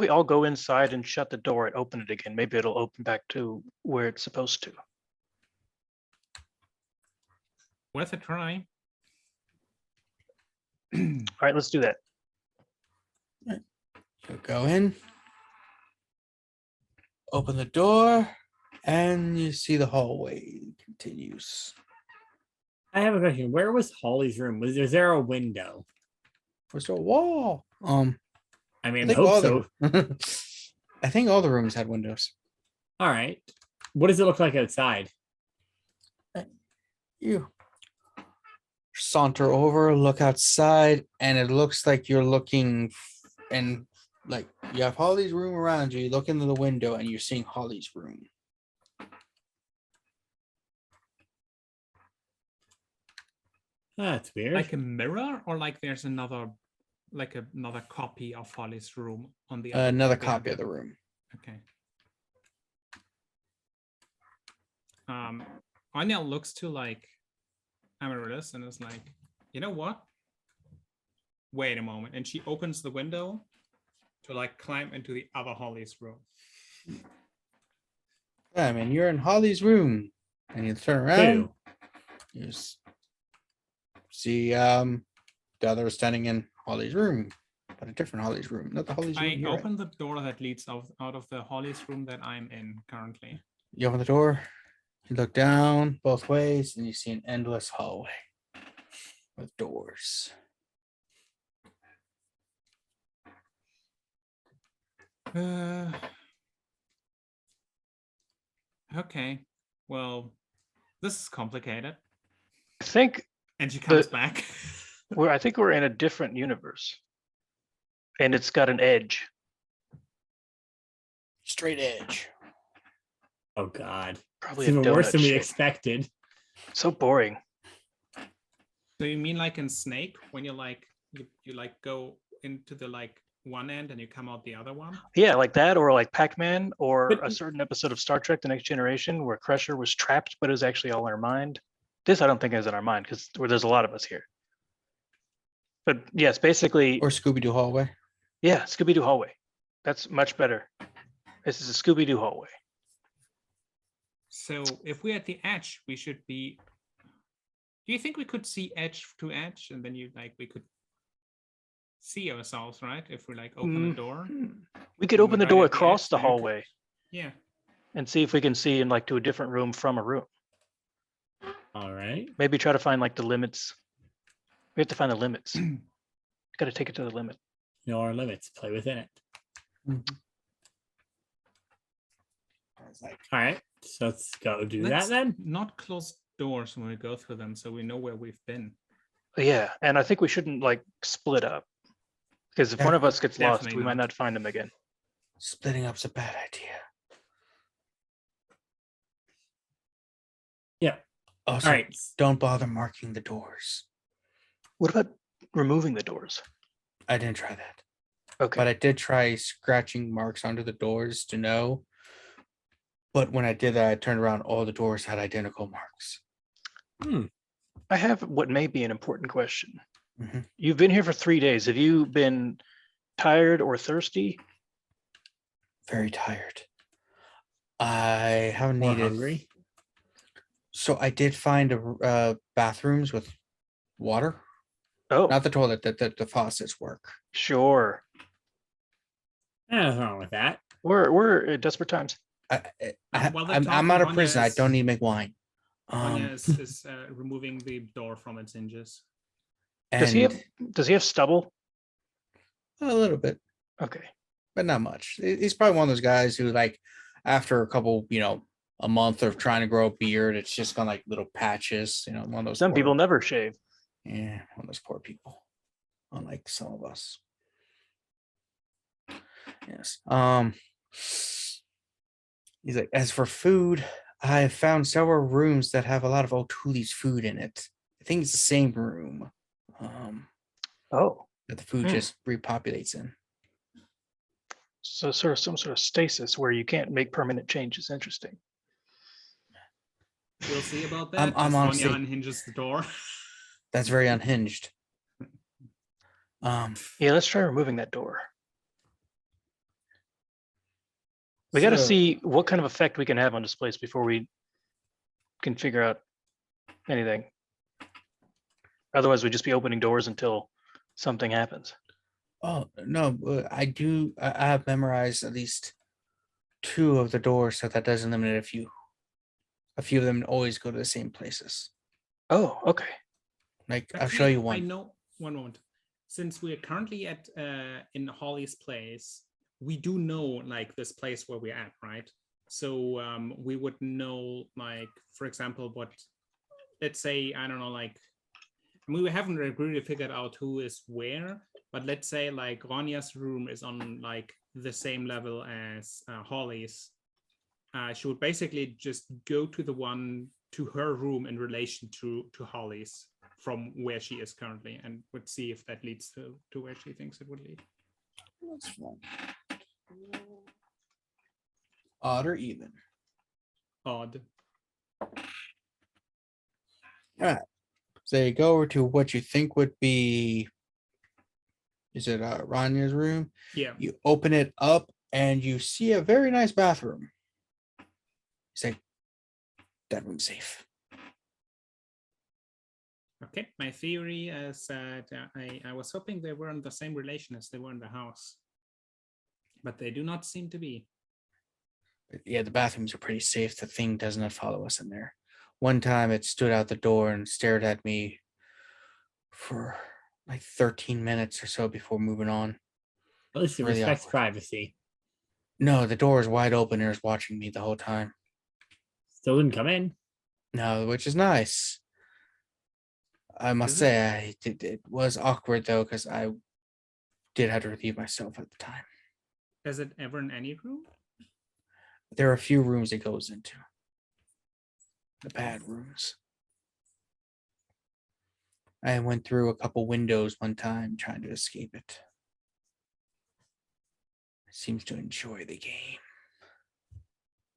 we all go inside and shut the door and open it again? Maybe it'll open back to where it's supposed to. Worth a try. All right, let's do that. You go in, open the door, and you see the hallway continues. I have a question. Where was Holly's room? Was there a window? Was there a wall? I mean, I think hope all so. I think all the rooms had windows. All right. What does it look like outside? You saunter over, look outside, and it looks like you're looking and like you have Holly's room around you. You look into the window and you're seeing Holly's room. That's weird. Like a mirror, or like there's another like another copy of Holly's room on the Another the copy other- of the room. Okay. Anya looks to like Amaryllis and is like, you know what? Wait a moment. And she opens the window to like climb into the other Holly's room. Yeah, I mean, you're in Holly's room, and you turn around. Two. You see the other standing in Holly's room, but a different Holly's room, not the Holly's room. I you're in. open the door that leads out of the Holly's room that I'm in currently. You open the door, you look down both ways, and you see an endless hallway with doors. Okay. Well, this is complicated. I think And she comes back. I think we're in a different universe, and it's got an edge. Straight edge. Oh God. Probably It's a even worse donut than we shape. expected. So boring. So you mean like in Snake when you like you like go into the like one end and you come out the other one? Yeah, like that, or like Pac-Man, or But- a certain episode of Star Trek: The Next Generation where Crusher was trapped, but it was actually all in our mind. This I don't think is in our mind because there's a lot of us here. But yes, basically, Or Scooby-Doo hallway. yeah, Scooby-Doo hallway. That's much better. This is a Scooby-Doo hallway. So if we're at the edge, we should be. Do you think we could see edge to edge, and then we could see ourselves, right? If we like open the door. We could We're open the right door at the across edge the there. hallway Yeah. and see if we can see in like to a different room from a room. All right. Maybe try to find like the limits. We have to find the limits. Got to take it to the limit. Know our limits. Play within it. I was like, All right. So let's go do Let's that then. not close doors when we go through them, so we know where we've been. Yeah, and I think we shouldn't like split up because if one of us gets lost, Definitely we might not. not find him again. splitting up's a bad idea. Yeah. Also, All right. don't bother marking the doors. What about removing the doors? I didn't try that. Okay. But I did try scratching marks onto the doors to know. But when I did that, I turned around, all the doors had identical marks. I have what may be an important question. Mhm. You've been here for 3 days. Have you been tired or thirsty? Very tired. I haven't More needed. hungry. So I did find bathrooms with water, Oh, not the toilet. That the faucets work. sure. Nothing wrong with that. We're at desperate times. While they're I'm out of talking, prison. I Ronja don't is- need to make wine. Anya is removing the door from its hinges. Does he have and does he have stubble? a little bit, Okay. but not much. He's probably one of those guys who, like, after a couple, a month of trying to grow a beard, it's just gone like little patches. One of those. Some people never shave. Yeah, one of those poor people, unlike some of us. Yes. He's like, as for food, I have found several rooms that have a lot of O'Toole's food in it. I think it's the same room. Oh, That the food Hmm. just repopulates in. so sort of some sort of stasis where you can't make permanent changes. Interesting. We'll see about that. I'm as Anya honestly- unhinges the door. That's very unhinged. Yeah, let's try removing that door. We got to So- see what kind of effect we can have on this place before we can figure out anything. Otherwise, we'd just be opening doors until something happens. Oh no, I do. I have memorized at least 2 of the doors, so that does eliminate a few. A few of them always go to the same places. Oh, okay. Like, I'll show you I one. know. One moment. Since we are currently at in Holly's place, we do know like this place where we're at, right? So we would know, like, for example, what, let's say, I don't know, like, I mean, we haven't really figured out who is where, but let's say like Ronja's room is on like the same level as Holly's. She would basically just go to her room in relation to Holly's. from where she is currently, and would see if that leads to where she thinks it would lead. That's fine. Odd or even? Odd. So you go over to what you think would be, is it Ronja's room? Yeah. You open it up and you see a very nice bathroom. You say, that room's safe. Okay, my theory is that I was hoping they were in the same relation as they were in the house, but they do not seem to be. But yeah, the bathrooms are pretty safe. The thing does not follow us in there. One time it stood out the door and stared at me for like 13 minutes or so before moving on. At least it Really respects awkward. privacy. No, the door is wide open and it was watching me the whole time. Still didn't come in. No, which is nice. I must Is say, it was awkward though, because I did have to relieve myself at the time. Is it ever in any room? There are a few rooms it goes into. The bad rooms. I went through a couple windows one time trying to escape it. It seems to enjoy the game.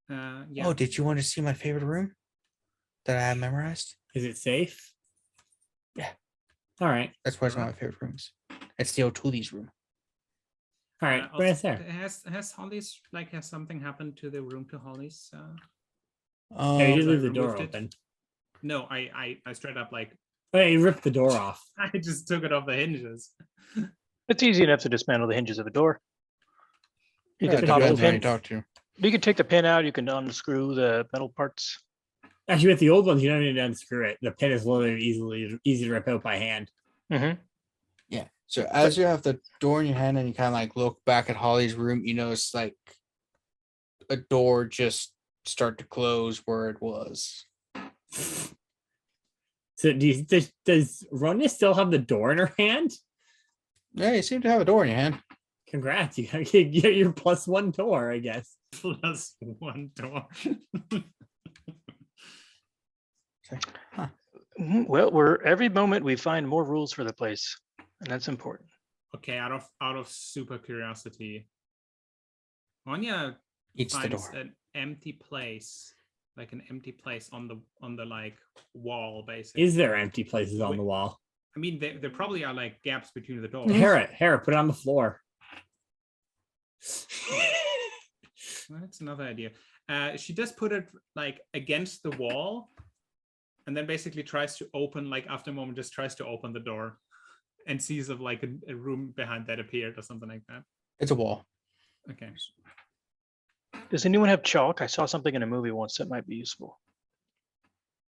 Yeah. Oh, did you want to see my favorite room that I have memorized? Is it safe? Yeah. All right. That's why it's one of my favorite rooms. It's the O'Toole's room. All right. Also, Where's there? Has Holly's, like, has something happened to the room to Holly's? Yeah, you did I leave the door removed it. open. No, I straight up, like, Oh, yeah, you ripped the door off. I just took it off the hinges. It's easy enough to dismantle the hinges of a door. You Yeah, can it pop the depends on who you pin. talk to. You can take the pin out. You can unscrew the metal parts. Actually, with the old ones, you don't need to unscrew it. The pin is literally easy to rip out by hand. Mm-hmm. Yeah. So as you have the door in your hand and you kind of like look back at Holly's room, you notice like a door just start to close where it was. So does Ronja still have the door in her hand? Yeah, you seem to have a door in your hand. Congrats, you get your +1 door, I guess. +1 door. Huh. Well, every moment we find more rules for the place, and that's important. Okay, out of super curiosity, Ronja Eats the finds door. an empty place, like an empty place on the like wall, basically. Is there empty places on Wait. the wall? I mean, there probably are like gaps between the doors. Hera, put it on the floor. Well, that's another idea. She does put it like against the wall, and then basically tries to open, like after a moment, just tries to open the door, and sees of like a room behind that appeared or something like that. It's a wall. Okay. Does anyone have chalk? I saw something in a movie once that might be useful.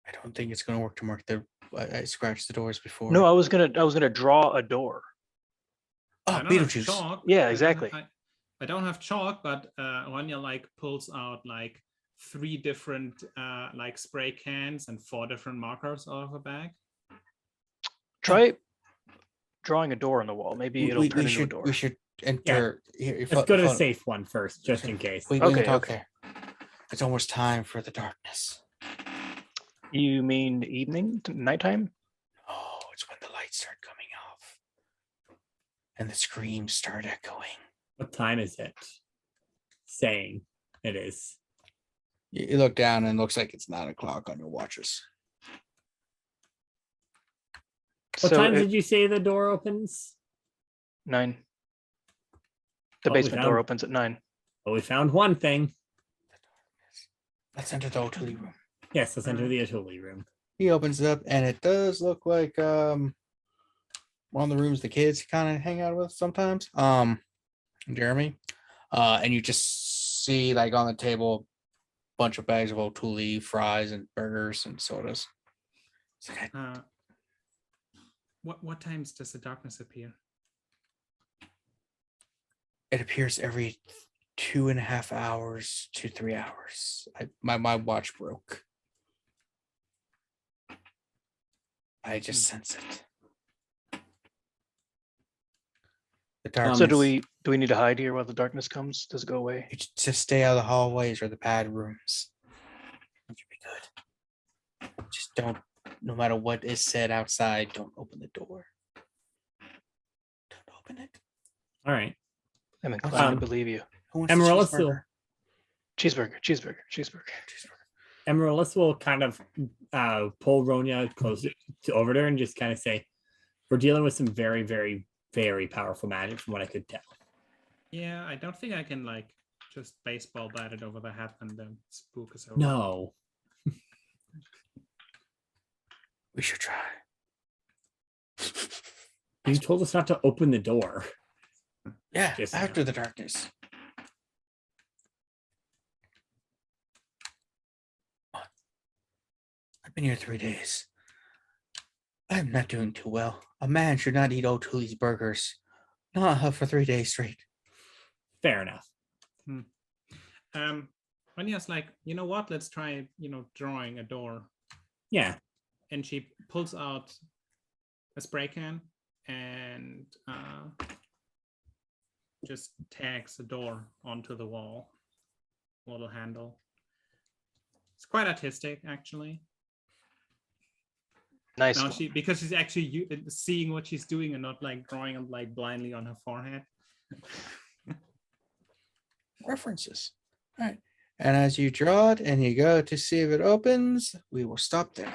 I don't think it's going to work to mark the. I scratched the doors before. No, I was gonna draw a door. Oh, I don't have Beetlejuice. chalk. Yeah, I don't exactly. I don't have chalk, but Ronja like pulls out like 3 different like spray cans and 4 different markers out of her bag. Try drawing a door on the wall. Maybe it'll turn into a door. We should enter. Here, Let's go to the safe one first, just in case. We can Okay, talk okay. there. It's almost time for the darkness. You mean evening, nighttime? Oh, it's when the lights start coming off and the screams start echoing. What time is it? Saying it is. You look down and it looks like it's 9 o'clock on your watches. What time did you say the door opens? 9. The Oh, we basement door found- opens at 9. Well, we found one thing. Let's enter the O'Toole room. Yes, let's enter the Atuli room. He opens it up and it does look like one of the rooms the kids kind of hang out with sometimes. Jeremy. And you just see like on the table a bunch of bags of O'Toole, fries and burgers and sodas. It's like, What times does the darkness appear? it appears every 2.5 hours to 3 hours. My watch broke. I just sense it. The darkness. So do we need to hide here while the darkness comes? Does it go away? You just stay out of the hallways or the bad rooms. It should be good. Just don't no matter what is said outside, don't open the door. Don't open it. All right. I'm inclined Um, to believe you. Who wants a Amaryllis will cheeseburger? Cheeseburger. Amaryllis will kind of pull Ronja closer to over to her and just kind of say, "We're dealing with some very, very, very powerful magic, from what I could tell." Yeah, I don't think I can like just baseball bat it over the head and then spook us over. No. We should try. You told us not to open the door. Yeah, Just after the darkness. I've been here 3 days. I'm not doing too well. A man should not eat O'Toole's burgers. Not for 3 days straight. Fair enough. Ranya's like, you know what? Let's try, drawing a door. Yeah. And she pulls out a spray can and just tags a door onto the wall. Little handle. It's quite artistic, actually. Nice. Now one. because she's actually seeing what she's doing and not like drawing it like blindly on her forehead. References. All right. And as you draw it and you go to see if it opens, we will stop there.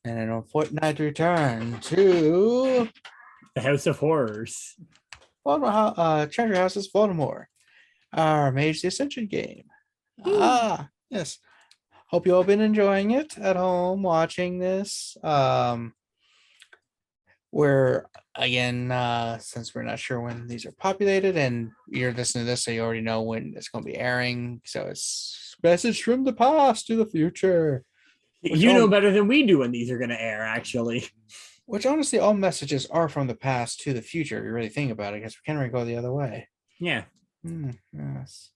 And in a fortnight return to The House of Horrors. Baltimore, Chantry House Baltimore, our Mage the Ascension game. Yes. Hope you all been enjoying it at home watching this. We're again, since we're not sure when these are populated, and you're listening to this, so you already know when it's going to be airing. So it's message from the past to the future. You know better than we do when these are going to air, actually. Which honestly, all messages are from the past to the future. If you really think about it, because we can't really go the other way. Yeah. Yes.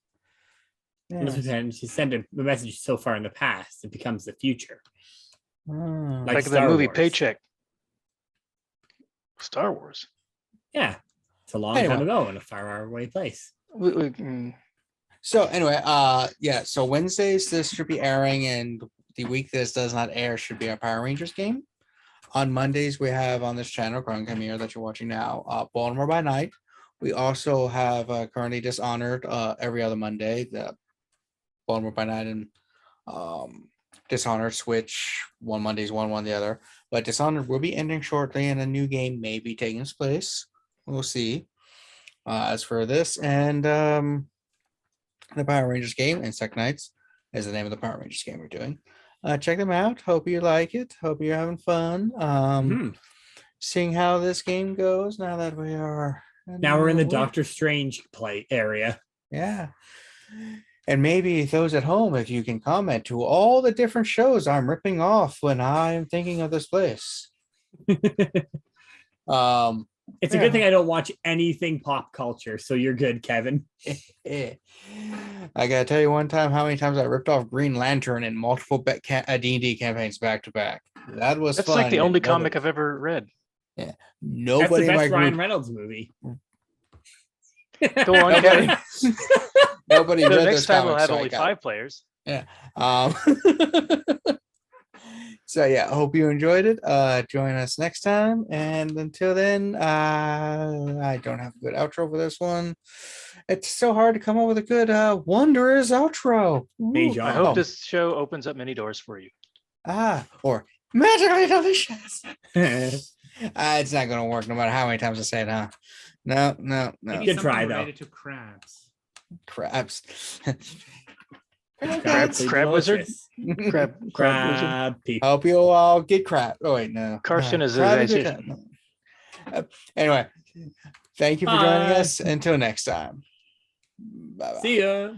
Yes. She sent a message so far in the past, it becomes the future. Like Like the Star movie Wars. Paycheck. Star Wars. Yeah. It's a long time ago in a far away place. So anyway, yeah. So Wednesdays this should be airing, and the week this does not air should be our Power Rangers game. On Mondays we have on this channel, Grand Camille that you're watching now, Baltimore by Night. We also have currently Dishonored every other Monday. The Baltimore by Night and Dishonored switch one Mondays, one the other. But Dishonored will be ending shortly, and a new game may be taking its place. We'll see. As for this and the Power Rangers game, Insect Knights is the name of the Power Rangers game we're doing. Check them out. Hope you like it. Hope you're having fun. Seeing how this game goes now that we are. Now we're in the Doctor Strange play area. Yeah. And maybe those at home, if you can comment to all the different shows I'm ripping off when I'm thinking of this place. It's a good thing I don't watch anything pop culture, so you're good, Kevin. I gotta tell you one time how many times I ripped off Green Lantern in multiple D&D campaigns back to back. That was That's fun. like the only comic I've ever read. Yeah, That's nobody the in my best group. Ryan Reynolds movie. Go on, Kevin. Nobody The read next those time we'll comics, have so I only got 5 players. So yeah, I hope you enjoyed it. Join us next time, and until then, I don't have a good outro for this one. It's so hard to come up with a good Wanderers outro. Hey, Ooh. John. I hope this show opens up many doors for you. Or magically delicious. It's not gonna work no matter how many times I say it, huh? No. Maybe Good something try, though. related to crabs. Crabs. Crabs are Crab wizard? delicious. Crab wizard. Crab people. Hope you all get crab. Oh wait, no. Carson is Crab a is good time. Anyway, thank you for joining Bye. us. Until next time. Bye bye. See ya.